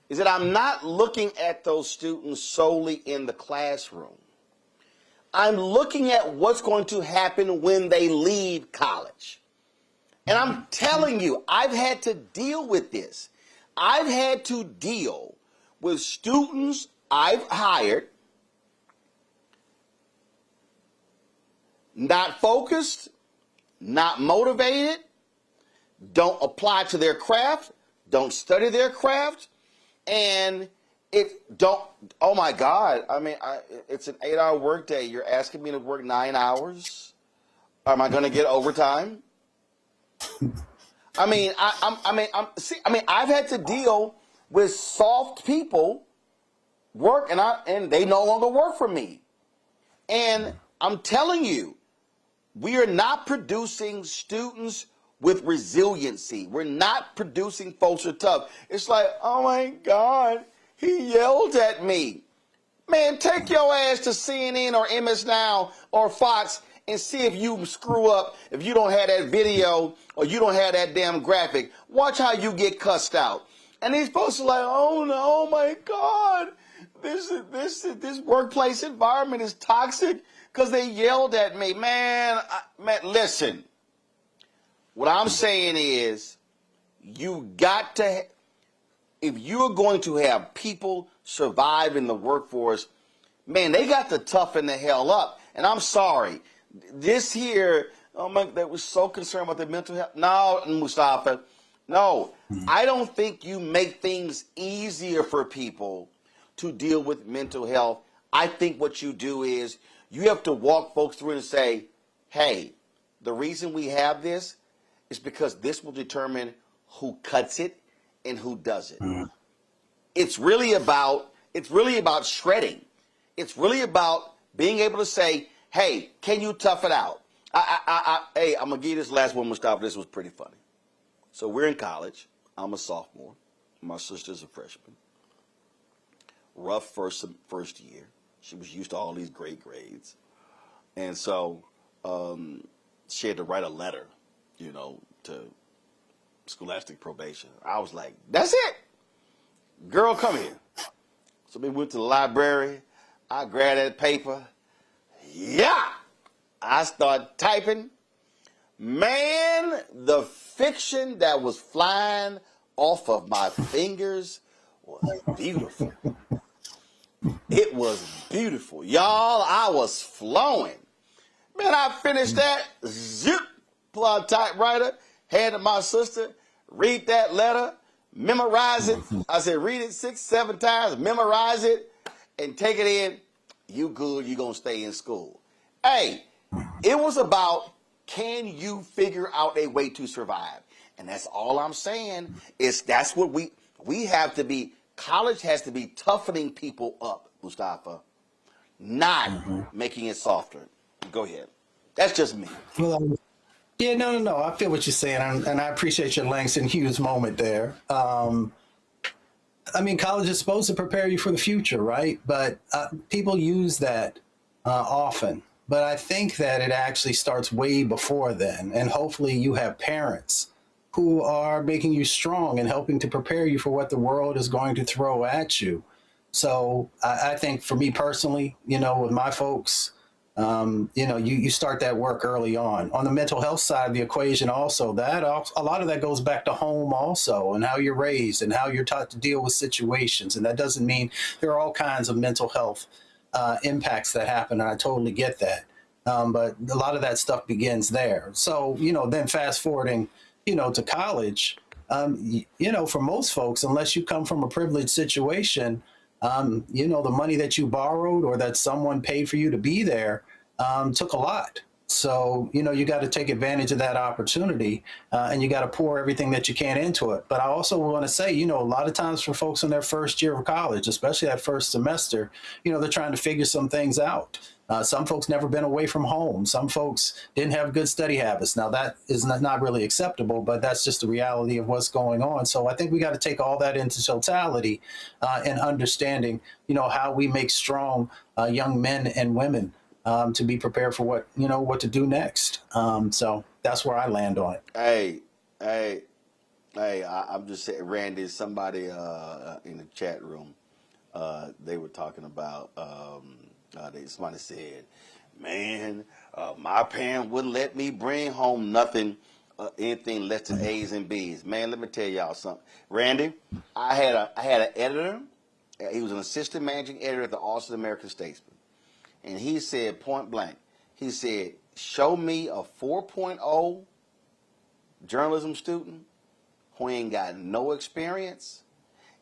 is that I'm not looking at those students solely in the classroom. I'm looking at what's going to happen when they leave college. And I'm telling you, I've had to deal with this. I've had to deal with students I've hired, not focused, not motivated, don't apply to their craft, don't study their craft, and oh my God, I mean, it's an 8-hour workday. You're asking me to work 9 hours? Am I going to get overtime? I mean, I've had to deal with soft people and they no longer work for me. And I'm telling you, we are not producing students with resiliency. We're not producing folks who are tough. It's like, oh my God, he yelled at me. Man, take your ass to CNN or MS Now or Fox and see if you screw up, if you don't have that video or you don't have that damn graphic. Watch how you get cussed out. And these folks are like, oh no, oh my God, this workplace environment is toxic because they yelled at me. Man, listen. What I'm saying is, you got to, if you're going to have people survive in the workforce, man, they got to toughen the hell up. And I'm sorry, this here, that was so concerned about the mental health. No, Mustafa, no. I don't think you make things easier for people to deal with mental health. I think what you do is you have to walk folks through and say, hey, the reason we have this is because this will determine who cuts it and who doesn't. It's really about shredding. It's really about being able to say, hey, can you tough it out? Hey, I'm gonna give you this last one, Mustafa. This was pretty funny. So we're in college. I'm a sophomore. My sister's a freshman. Rough first year. She was used to all these great grades, and so she had to write a letter, to scholastic probation. I was like, that's it. Girl, come here. So we went to the library. I grabbed that paper. Yeah. I started typing. Man, the fiction that was flying off of my fingers was beautiful. It was beautiful. Y'all, I was flowing. Man, I finished that. Zip. Pull out a typewriter, hand it to my sister, read that letter, memorize it. I said, read it 6-7 times, memorize it, and take it in. You good, you gonna stay in school. Hey, it was about, can you figure out a way to survive? And that's all I'm saying is that's what we have to be. College has to be toughening people up, Mustafa, not making it softer. Go ahead. That's just me. Well, yeah, no. I feel what you're saying, and I appreciate your Langston Hughes moment there. I mean, college is supposed to prepare you for the future, right? But people use that often. But I think that it actually starts way before then. And hopefully you have parents who are making you strong and helping to prepare you for what the world is going to throw at you. So I think for me personally, with my folks, You start that work early on. On the mental health side of the equation also, a lot of that goes back to home also, and how you're raised and how you're taught to deal with situations. And that doesn't mean there are all kinds of mental health impacts that happen, and I totally get that. But a lot of that stuff begins there. So, then fast forwarding, to college, for most folks, unless you come from a privileged situation, the money that you borrowed or that someone paid for you to be there took a lot. So, you got to take advantage of that opportunity and you got to pour everything that you can into it. But I also want to say, a lot of times for folks in their first year of college, especially that first semester, they're trying to figure some things out. Some folks never been away from home. Some folks didn't have good study habits. Now, that is not really acceptable, but that's just the reality of what's going on. So I think we got to take all that into totality and understanding, how we make strong young men and women to be prepared for what to do next. So that's where I land on it. I'm just saying, Randy, somebody in the chat room, they were talking about, somebody said, man, my parents wouldn't let me bring home anything less than A's and B's. Man, let me tell y'all something. Randy, I had an editor. He was an assistant managing editor at the Austin American Statesman. And he said, point blank, he said, show me a 4.0 journalism student who ain't got no experience,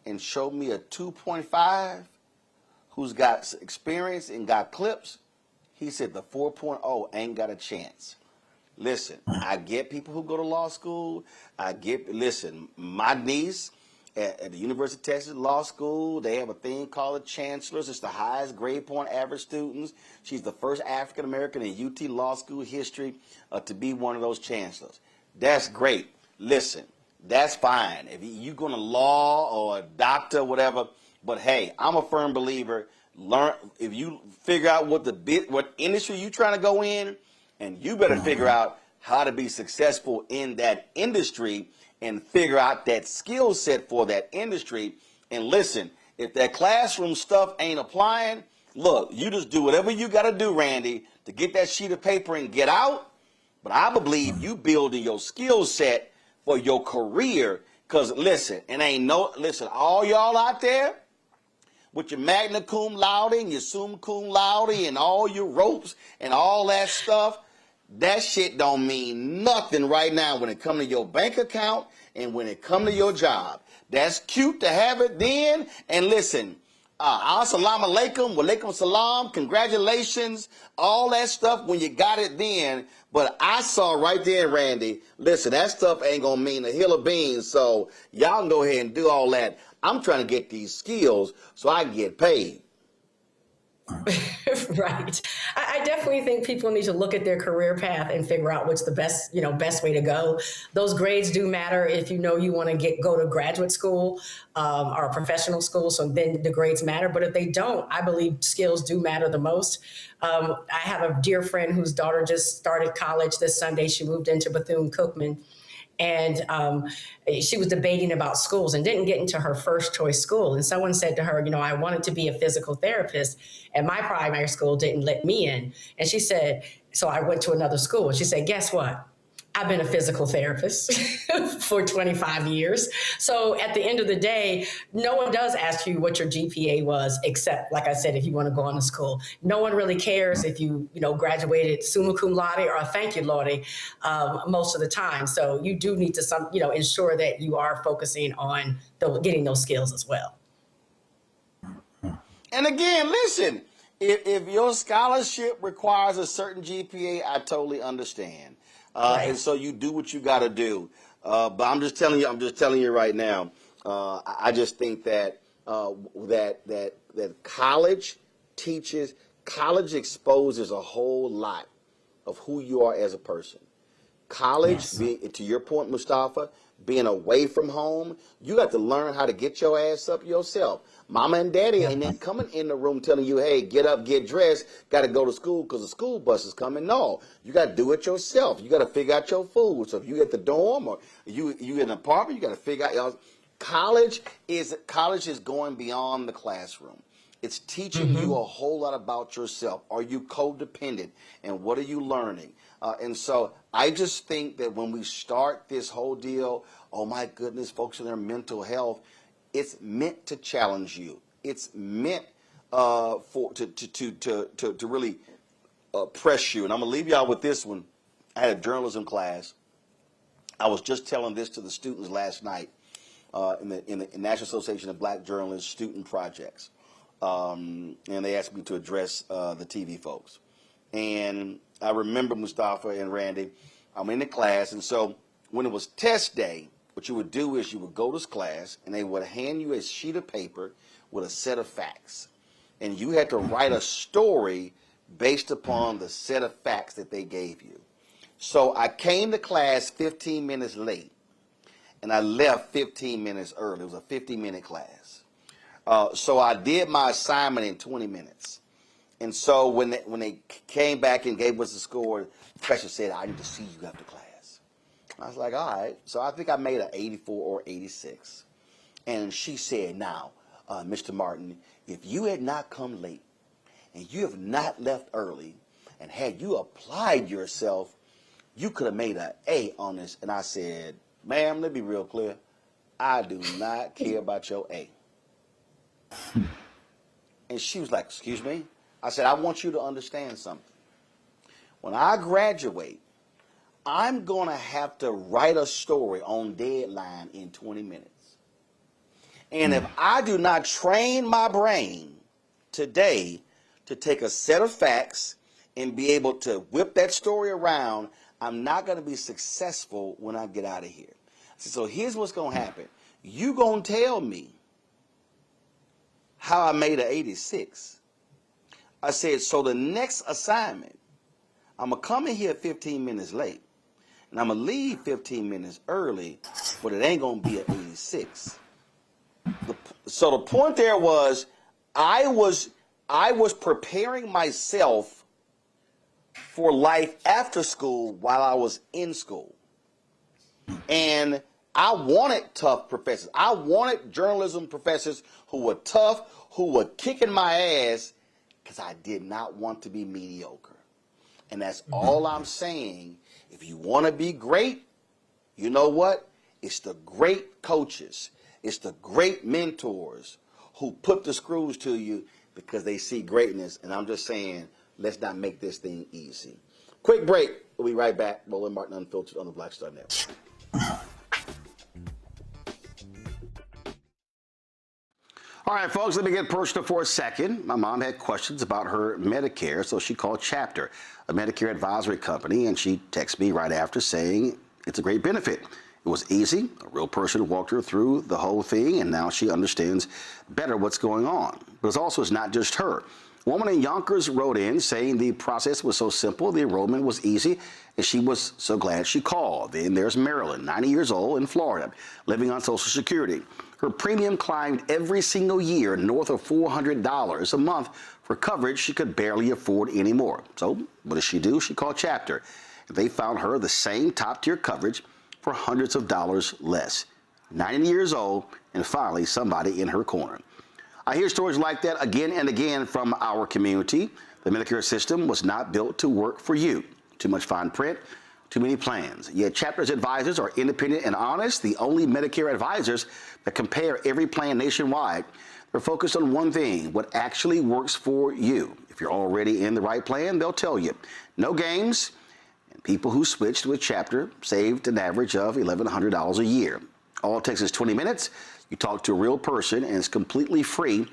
and show me a 2.5 who's got experience and got clips. He said the 4.0 ain't got a chance. Listen, I get people who go to law school. Listen, my niece at the University of Texas Law School, they have a thing called the chancellors. It's the highest grade point average students. She's the first African American in UT Law School history to be one of those chancellors. That's great. Listen, that's fine. If you're going to law or a doctor or whatever, but hey, I'm a firm believer. If you figure out what industry you're trying to go in, and you better figure out how to be successful in that industry and figure out that skill set for that industry. And listen, if that classroom stuff ain't applying, look, you just do whatever you got to do, Randy, to get that sheet of paper and get out. But I believe you building your skill set for your career. Because listen, all y'all out there with your magna cum laude and your summa cum laude and all your ropes and all that stuff, that shit don't mean nothing right now when it comes to your bank account and when it comes to your job. That's cute to have it then. And listen, assalamu alaikum, wa alaikum salam, congratulations, all that stuff when you got it then. But I saw right there, Randy, listen, that stuff ain't going to mean a hill of beans. So y'all can go ahead and do all that. I'm trying to get these skills so I can get paid. Right. I definitely think people need to look at their career path and figure out what's the best way to go. Those grades do matter if you want to go to graduate school or a professional school. So then the grades matter. But if they don't, I believe skills do matter the most. I have a dear friend whose daughter just started college this Sunday. She moved into Bethune-Cookman. And she was debating about schools and didn't get into her first choice school. And someone said to her, I wanted to be a physical therapist, and my primary school didn't let me in. And she said, so I went to another school. And she said, guess what? I've been a physical therapist for 25 years. So at the end of the day, no one does ask you what your GPA was, except, like I said, if you want to go on to school. No one really cares if you graduated summa cum laude or thank you, laude, most of the time. So you do need to ensure that you are focusing on getting those skills as well. And again, listen, if your scholarship requires a certain GPA, I totally understand. Right. And so you do what you got to do. But I'm just telling you right now, I just think that college exposes a whole lot of who you are as a person. College, to your point, Mustafa, being away from home, you got to learn how to get your ass up yourself. Mama and daddy ain't then coming in the room telling you, hey, get up, get dressed, got to go to school because the school bus is coming. No, you got to do it yourself. You got to figure out your food. So if you at the dorm or you in an apartment, you got to figure out. College is going beyond the classroom. It's teaching you a whole lot about yourself. Are you codependent? And what are you learning? And so I just think that when we start this whole deal, oh my goodness, folks in their mental health, it's meant to challenge you. It's meant to really press you. And I'm going to leave y'all with this one. I had a journalism class. I was just telling this to the students last night in the National Association of Black Journalists Student Projects. And they asked me to address the TV folks. And I remember, Mustafa and Randy, I'm in the class. And so when it was test day, what you would do is you would go to class and they would hand you a sheet of paper with a set of facts. And you had to write a story based upon the set of facts that they gave you. So I came to class 15 minutes late, and I left 15 minutes early. It was a 50-minute class. So I did my assignment in 20 minutes. And so when they came back and gave us the score, the professor said, I need to see you after class. I was like, all right. So I think I made an 84 or 86. And she said, now, Mr. Martin, if you had not come late and you have not left early, and had you applied yourself, you could have made an A on this. And I said, ma'am, let me be real clear. I do not care about your A. And she was like, excuse me? I said, I want you to understand something. When I graduate, I'm going to have to write a story on deadline in 20 minutes. And if I do not train my brain today to take a set of facts and be able to whip that story around, I'm not going to be successful when I get out of here. So here's what's going to happen. You going to tell me how I made an 86. I said, so the next assignment, I'm going to come in here 15 minutes late, and I'm going to leave 15 minutes early, but it ain't going to be an 86. So the point there was, I was preparing myself for life after school while I was in school. And I wanted tough professors. I wanted journalism professors who were tough, who were kicking my ass, because I did not want to be mediocre. And that's all I'm saying. If you want to be great, you know what? It's the great coaches. It's the great mentors who put the screws to you because they see greatness. And I'm just saying, let's not make this thing easy. Quick break. We'll be right back. Roland Martin Unfiltered on the Black Star Network. All right, folks, let me get personal for a second. My mom had questions about her Medicare, so she called Chapter, a Medicare advisory company, and she texted me right after saying it's a great benefit. It was easy. A real person walked her through the whole thing, and now she understands better what's going on. But it's not just her. A woman in Yonkers wrote in saying the process was so simple, the enrollment was easy, and she was so glad she called. Then there's Marilyn, 90 years old, in Florida, living on Social Security. Her premium climbed every single year north of $400 a month for coverage she could barely afford anymore. So what does she do? She called Chapter. They found her the same top-tier coverage for hundreds of dollars less. 90 years old, and finally somebody in her corner. I hear stories like that again and again from our community. The Medicare system was not built to work for you. Too much fine print, too many plans. Yet Chapter's advisors are independent and honest, the only Medicare advisors that compare every plan nationwide. They're focused on one thing, what actually works for you. If you're already in the right plan, they'll tell you. No games. And people who switched with Chapter saved an average of $1,100 a year. All it takes is 20 minutes. You talk to a real person, and it's completely free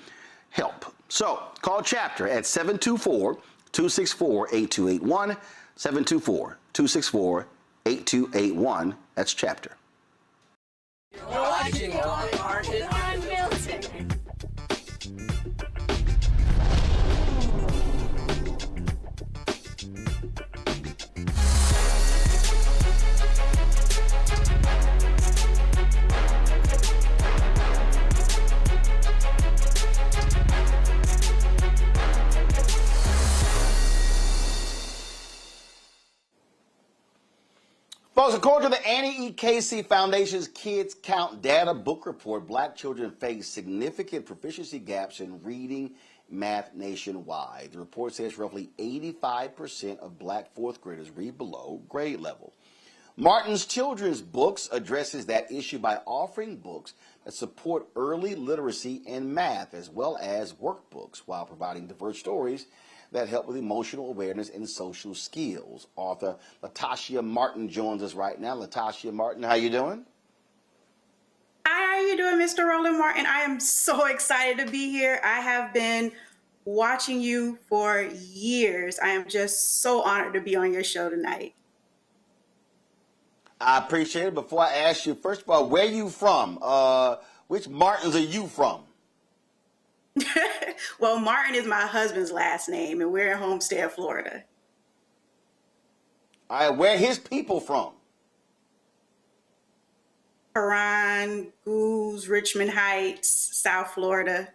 help. So call Chapter at 724-264-8281, 724-264-8281. That's Chapter. You're watching Martin Unfiltered. Folks, according to the Annie E. Casey Foundation's Kids Count Data Book Report, black children face significant proficiency gaps in reading math nationwide. The report says roughly 85% of black fourth graders read below grade level. Martin's children's books addresses that issue by offering books that support early literacy and math, as well as workbooks, while providing diverse stories that help with emotional awareness and social skills. Author Latasha Martin joins us right now. Latasha Martin, how you doing? Hi, how are you doing, Mr. Roland Martin? I am so excited to be here. I have been watching you for years. I am just so honored to be on your show tonight. I appreciate it. Before I ask you, first of all, where are you from? Which Martins are you from? Well, Martin is my husband's last name, and we're in Homestead, Florida. All right, where are his people from? Paran, Goose, Richmond Heights, South Florida.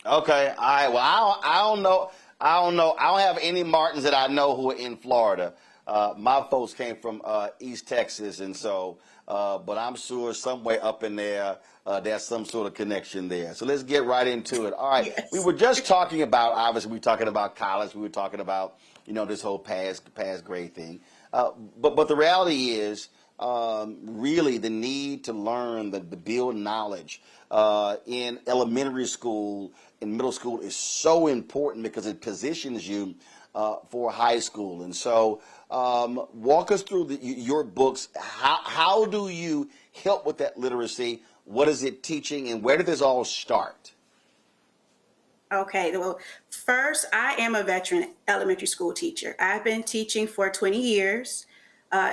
Okay, all right. Well, I don't know. I don't have any Martins that I know who are in Florida. My folks came from East Texas, and so, but I'm sure somewhere up in there, there's some sort of connection there. So let's get right into it. All right, yes. We were just talking about, obviously, we were talking about college. We were talking about, this whole pass grade thing. But the reality is, really, the need to learn, the build knowledge in elementary school and middle school is so important because it positions you for high school. And so walk us through your books. How do you help with that literacy? What is it teaching, and where did this all start? Okay, well, first, I am a veteran elementary school teacher. I've been teaching for 20 years.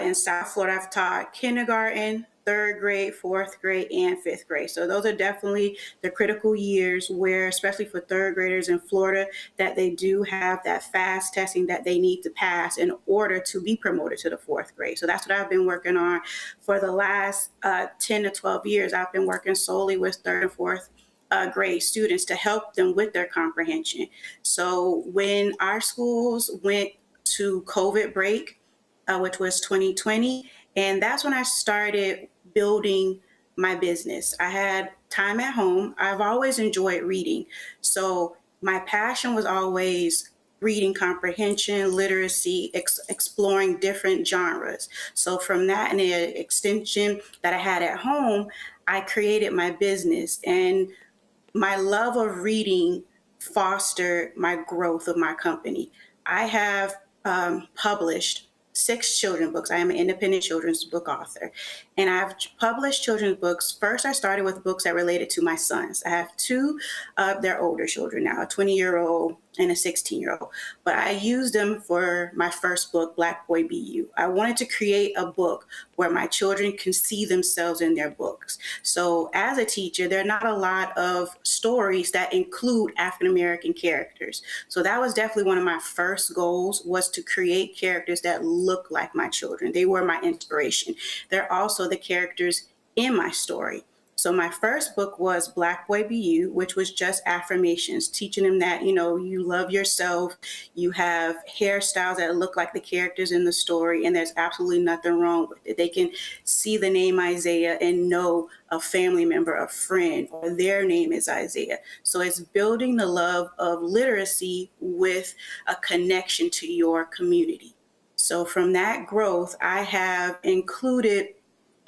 In South Florida, I've taught kindergarten, third grade, fourth grade, and fifth grade. So those are definitely the critical years where, especially for third graders in Florida, that they do have that fast testing that they need to pass in order to be promoted to the fourth grade. So that's what I've been working on for the last 10 to 12 years. I've been working solely with third and fourth grade students to help them with their comprehension. So when our schools went to COVID break, which was 2020. And that's when I started building my business. I had time at home. I've always enjoyed reading. So my passion was always reading comprehension, literacy, exploring different genres. So from that and the extension that I had at home, I created my business. And my love of reading fostered my growth of my company. I have published 6 children's books. I am an independent children's book author. And I've published children's books. First, I started with books that related to my sons. I have 2 of their older children now, a 20-year-old and a 16-year-old. But I used them for my first book, Black Boy Be You. I wanted to create a book where my children can see themselves in their books. So as a teacher, there are not a lot of stories that include African-American characters. So that was definitely one of my first goals, was to create characters that look like my children. They were my inspiration. They're also the characters in my story. So my first book was Black Boy Be You, which was just affirmations, teaching them that, you love yourself, you have hairstyles that look like the characters in the story, and there's absolutely nothing wrong with it. They can see the name Isaiah and know a family member, a friend, or their name is Isaiah. So it's building the love of literacy with a connection to your community. So from that growth, I have included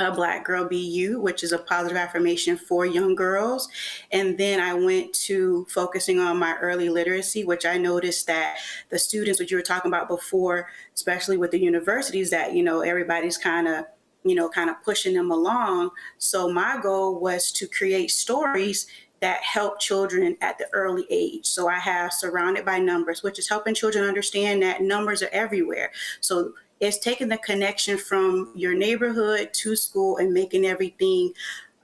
a Black Girl Be You, which is a positive affirmation for young girls. And then I went to focusing on my early literacy, which I noticed that the students, which you were talking about before, especially with the universities, that, everybody's kind of pushing them along. So my goal was to create stories that help children at the early age. So I have Surrounded by Numbers, which is helping children understand that numbers are everywhere. So it's taking the connection from your neighborhood to school and making everything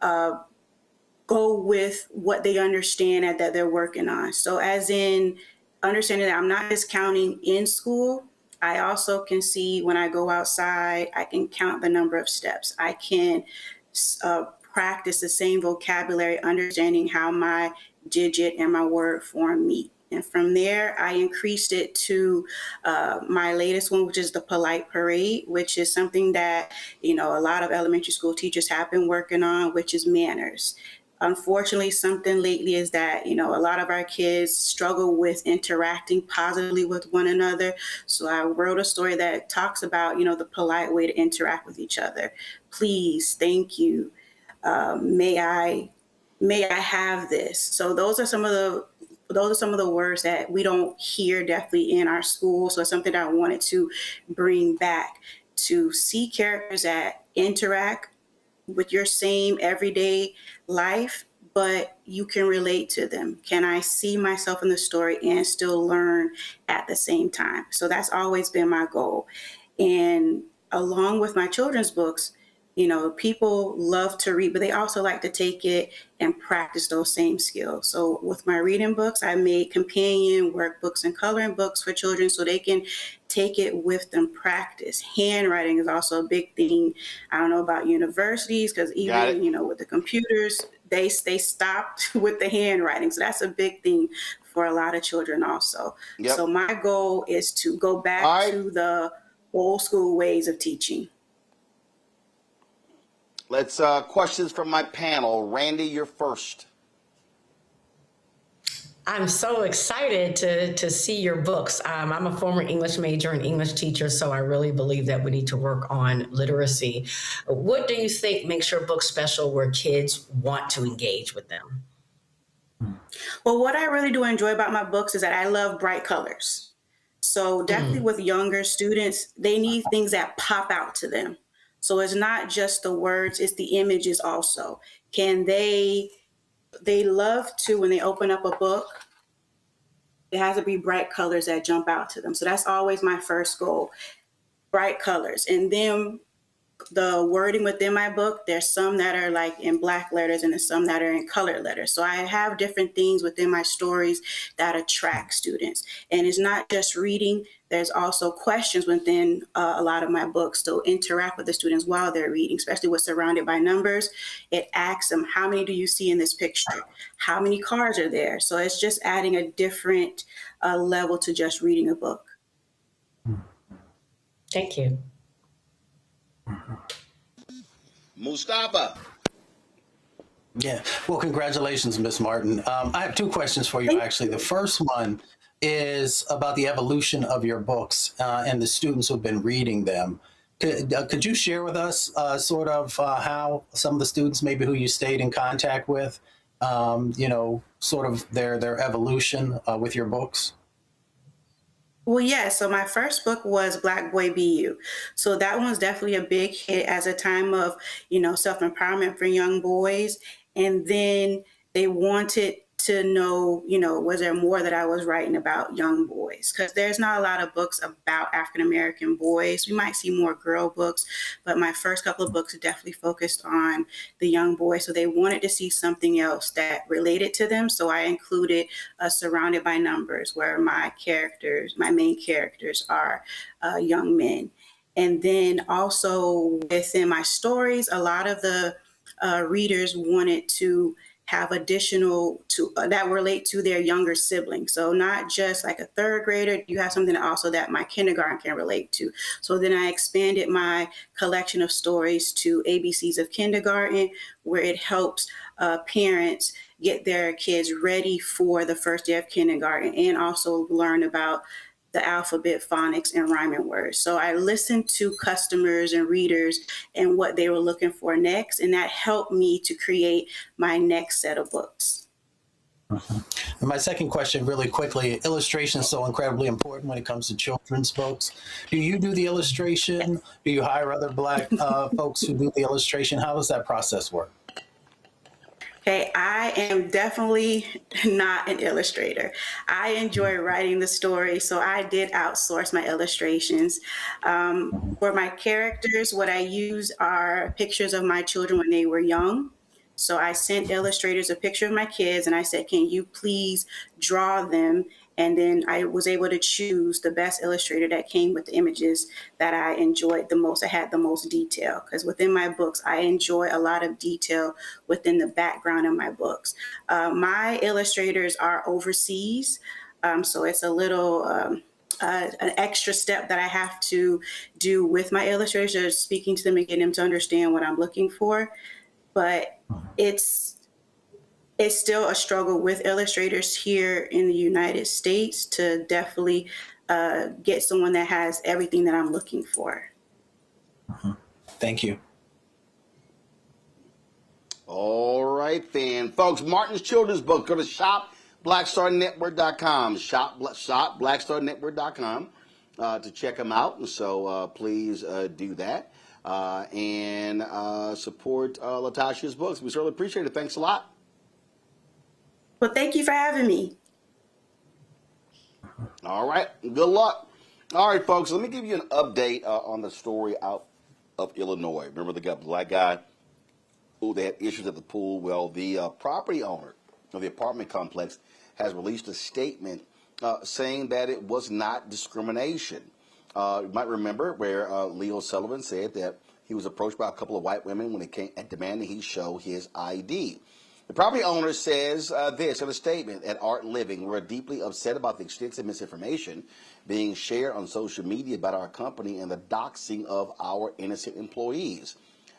go with what they understand and that they're working on. So as in understanding that I'm not just counting in school, I also can see when I go outside, I can count the number of steps. I can practice the same vocabulary, understanding how my digit and my word form meet. And from there, I increased it to my latest one, which is the Polite Parade, which is something that, a lot of elementary school teachers have been working on, which is manners. Unfortunately, something lately is that, a lot of our kids struggle with interacting positively with one another. So I wrote a story that talks about, the polite way to interact with each other. Please, thank you. May I have this? So those are some of the words that we don't hear definitely in our school. So it's something that I wanted to bring back, to see characters that interact with your same everyday life, but you can relate to them. Can I see myself in the story and still learn at the same time? So that's always been my goal. And along with my children's books, people love to read, but they also like to take it and practice those same skills. So with my reading books, I made companion workbooks and coloring books for children so they can take it with them, practice. Handwriting is also a big thing. I don't know about universities, because even, with the computers, they stopped with the handwriting. So that's a big thing for a lot of children also. Yep. So my goal is to go back to the old school ways of teaching. Let's questions from my panel. Randy, you're first. I'm so excited to see your books. I'm a former English major and English teacher, so I really believe that we need to work on literacy. What do you think makes your book special where kids want to engage with them? Well, what I really do enjoy about my books is that I love bright colors. So definitely with younger students, they need things that pop out to them. So it's not just the words, it's the images also. They love to, when they open up a book, it has to be bright colors that jump out to them. So that's always my first goal, bright colors. And then the wording within my book, there's some that are like in black letters and there's some that are in colored letters. So I have different things within my stories that attract students. And it's not just reading, there's also questions within a lot of my books to interact with the students while they're reading, especially with Surrounded by Numbers. It asks them, how many do you see in this picture? How many cars are there? So it's just adding a different level to just reading a book. Thank you. Mustafa. Yeah. Well, congratulations, Ms. Martin. I have two questions for you, actually. The first one is about the evolution of your books and the students who've been reading them. Could you share with us sort of how some of the students, maybe who you stayed in contact with, sort of their evolution with your books? Well, yeah. So my first book was Black Boy Be You. So that one was definitely a big hit as a time of, self-empowerment for young boys. And then they wanted to know, was there more that I was writing about young boys? Because there's not a lot of books about African-American boys. We might see more girl books, but my first couple of books definitely focused on the young boys. So they wanted to see something else that related to them. So I included Surrounded by Numbers, where my main characters are young men. And then also within my stories, a lot of the readers wanted to have additional that relate to their younger siblings. So not just like a third grader, you have something also that my kindergarten can relate to. So then I expanded my collection of stories to ABCs of Kindergarten, where it helps parents get their kids ready for the first day of kindergarten and also learn about the alphabet, phonics, and rhyming words. So I listened to customers and readers and what they were looking for next, and that helped me to create my next set of books. And my second question, really quickly, illustration is so incredibly important when it comes to children's books. Do you do the illustration? Do you hire other Black folks who do the illustration? How does that process work? Okay, I am definitely not an illustrator. I enjoy writing the story, so I did outsource my illustrations. For my characters, what I use are pictures of my children when they were young. So I sent illustrators a picture of my kids and I said, can you please draw them? And then I was able to choose the best illustrator that came with the images that I enjoyed the most. I had the most detail, because within my books, I enjoy a lot of detail within the background of my books. My illustrators are overseas, so it's a little an extra step that I have to do with my illustrators, speaking to them and getting them to understand what I'm looking for. But it's it's still a struggle with illustrators here in the United States to definitely get someone that has everything that I'm looking for. Thank you. All right, then. Folks, Martin's children's book. Go to shopblackstarnetwork.com. Shop blackstarnetwork.com to check them out. And so please do that. And support Latasha's books. We certainly appreciate it. Thanks a lot. Well, thank you for having me. All right. Good luck. All right, folks. Let me give you an update on the story out of Illinois. Remember the black guy who they had issues at the pool? Well, the property owner of the apartment complex has released a statement saying that it was not discrimination. You might remember where Leo Sullivan said that he was approached by a couple of white women when they came and demanding he show his ID. The property owner says this in a statement at Art Living: "We're deeply upset about the extensive misinformation being shared on social media about our company and the doxing of our innocent employees.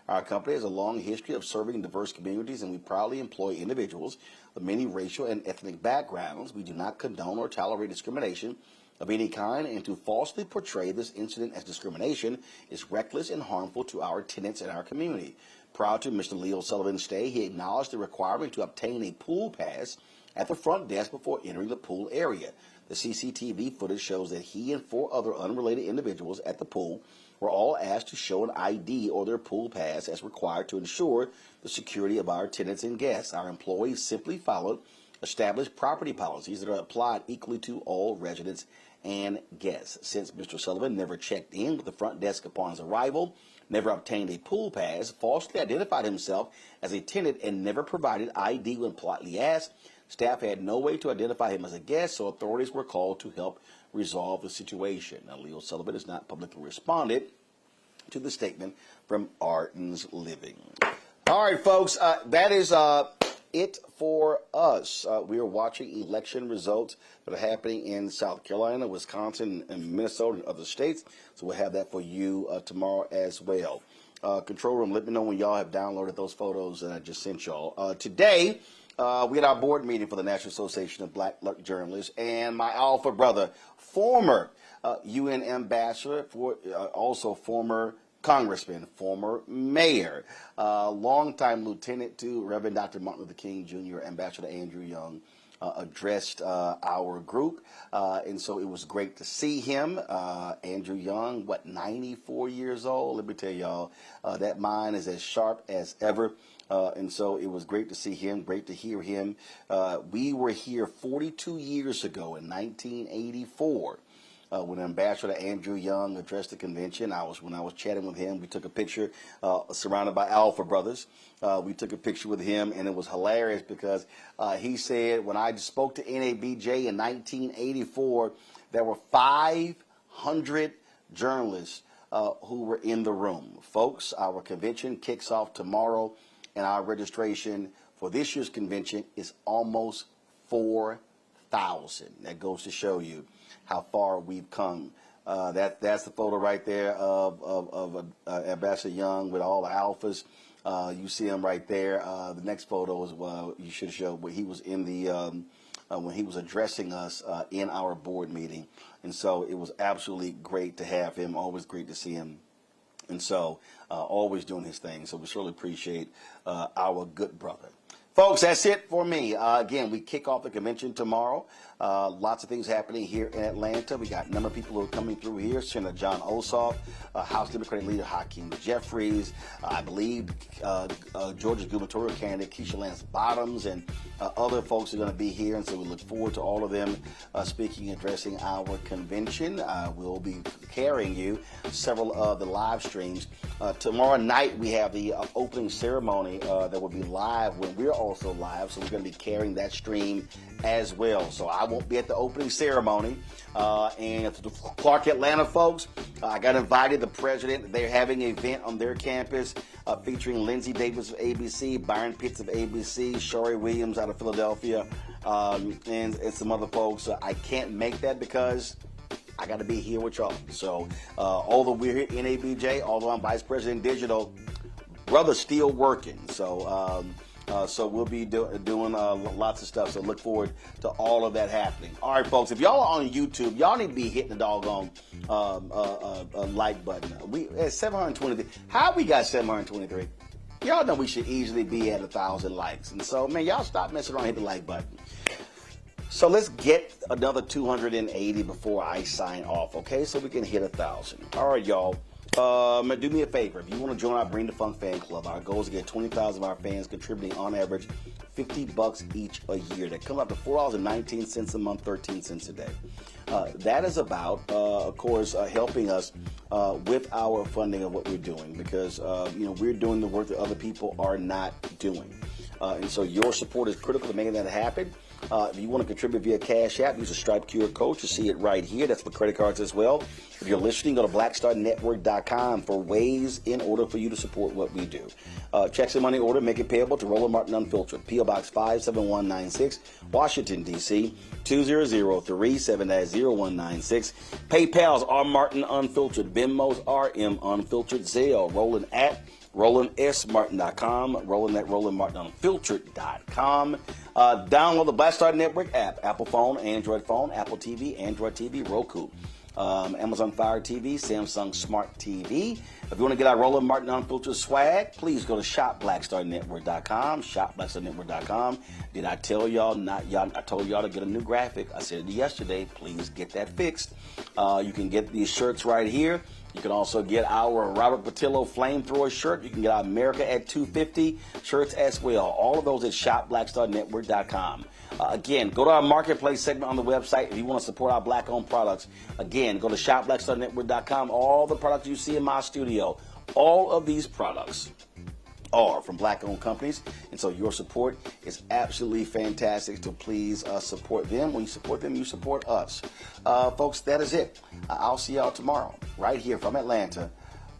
Our company has a long history of serving diverse communities, and we proudly employ individuals of many racial and ethnic backgrounds. We do not condone or tolerate discrimination of any kind, and to falsely portray this incident as discrimination is reckless and harmful to our tenants and our community." Prior to Mr. Leo Sullivan's stay, he acknowledged the requirement to obtain a pool pass at the front desk before entering the pool area. The CCTV footage shows that he and 4 other unrelated individuals at the pool were all asked to show an ID or their pool pass as required to ensure the security of our tenants and guests. Our employees simply followed established property policies that are applied equally to all residents and guests. Since Mr. Sullivan never checked in with the front desk upon his arrival, never obtained a pool pass, falsely identified himself as a tenant, and never provided ID when politely asked, staff had no way to identify him as a guest, so authorities were called to help resolve the situation. Now, Leo Sullivan has not publicly responded to the statement from Arden's Living. All right, folks, that is it for us. We are watching election results that are happening in South Carolina, Wisconsin, and Minnesota and other states. So we'll have that for you tomorrow as well. Control room, let me know when y'all have downloaded those photos that I just sent y'all. Today, we had our board meeting for the National Association of Black Journalists, and my alpha brother, former UN ambassador, also former congressman, former mayor, longtime lieutenant to Reverend Dr. Martin Luther King Jr., Ambassador Andrew Young, addressed our group, and so it was great to see him. Andrew Young, 94 years old? Let me tell y'all, that mind is as sharp as ever. And so it was great to see him, great to hear him. We were here 42 years ago in 1984 when Ambassador Andrew Young addressed the convention. When I was chatting with him, we took a picture surrounded by Alpha Brothers. We took a picture with him, and it was hilarious because he said when I spoke to NABJ in 1984, there were 500 journalists who were in the room. Folks, our convention kicks off tomorrow, and our registration for this year's convention is almost 4,000. That goes to show you how far we've come. That's the photo right there of Ambassador Young with all the alphas. You see him right there. The next photo is you should show where he was in the when he was addressing us in our board meeting, and so it was absolutely great to have him. Always great to see him. And so always doing his thing. So we certainly appreciate our good brother. Folks, that's it for me. Again, we kick off the convention tomorrow. Lots of things happening here in Atlanta. We got a number of people who are coming through here. Senator John Ossoff, House Democratic Leader Hakeem Jeffries, I believe Georgia's gubernatorial candidate Keisha Lance Bottoms, and other folks are going to be here. And so we look forward to all of them speaking and addressing our convention. We'll be carrying you several of the live streams. Tomorrow night, we have the opening ceremony that will be live when we're also live. So we're going to be carrying that stream as well. So I won't be at the opening ceremony. And to the Clark Atlanta folks, I got invited. The president, they're having an event on their campus featuring Lindsay Davis of ABC, Byron Pitts of ABC, Shari Williams out of Philadelphia, and some other folks. I can't make that because I got to be here with y'all. So although we're here at NABJ, although I'm Vice President Digital, brother's still working. So So we'll be doing lots of stuff. So look forward to all of that happening. All right, folks, if y'all are on YouTube, y'all need to be hitting the doggone like button. We at 723. How we got 723? Y'all know we should easily be at 1,000 likes. And so, man, y'all stop messing around, hit the like button. So let's get another 280 before I sign off, okay? So we can hit 1,000. All right, y'all. Do me a favor. If you want to join our Bring the Funk fan club, our goal is to get 20,000 of our fans contributing on average $50 each a year. That comes up to $4.19 a month, 13 cents a day. That is about, of course, helping us with our funding of what we're doing, because we're doing the work that other people are not doing, and so your support is critical to making that happen. If you want to contribute via Cash App, use a Stripe QR code. You see it right here. That's for credit cards as well. If you're listening, go to blackstarnetwork.com for ways in order for you to support what we do. Checks and money order, make it payable to Roland Martin Unfiltered, P.O. Box 57196, Washington, D.C., 20037-0196. PayPal's R. Martin Unfiltered, Venmo's RM Unfiltered, Zelle, Roland at RolandSMartin.com, Roland at RolandMartinUnfiltered.com. Download the Black Star Network app, Apple phone, Android phone, Apple TV, Android TV, Roku, Amazon Fire TV, Samsung Smart TV. If you want to get our Roland Martin Unfiltered swag, please go to shopblackstarnetwork.com, shopblackstarnetwork.com. Did I tell y'all? Not y'all. I told y'all to get a new graphic. I said it yesterday. Please get that fixed. You can get these shirts right here. You can also get our Robert Patillo Flamethrower shirt. You can get our America at 250 shirts as well. All of those at shopblackstarnetwork.com. Again, go to our marketplace segment on the website if you want to support our black-owned products. Again, go to shopblackstarnetwork.com. All the products you see in my studio, all of these products are from black-owned companies, and so your support is absolutely fantastic. So please support them. When you support them, you support us. Folks, that is it. I'll see y'all tomorrow, right here from Atlanta,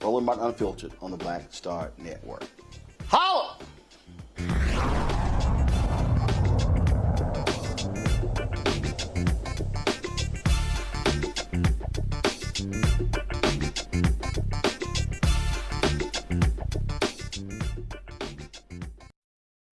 Roland Martin Unfiltered on the Black Star Network. Holla!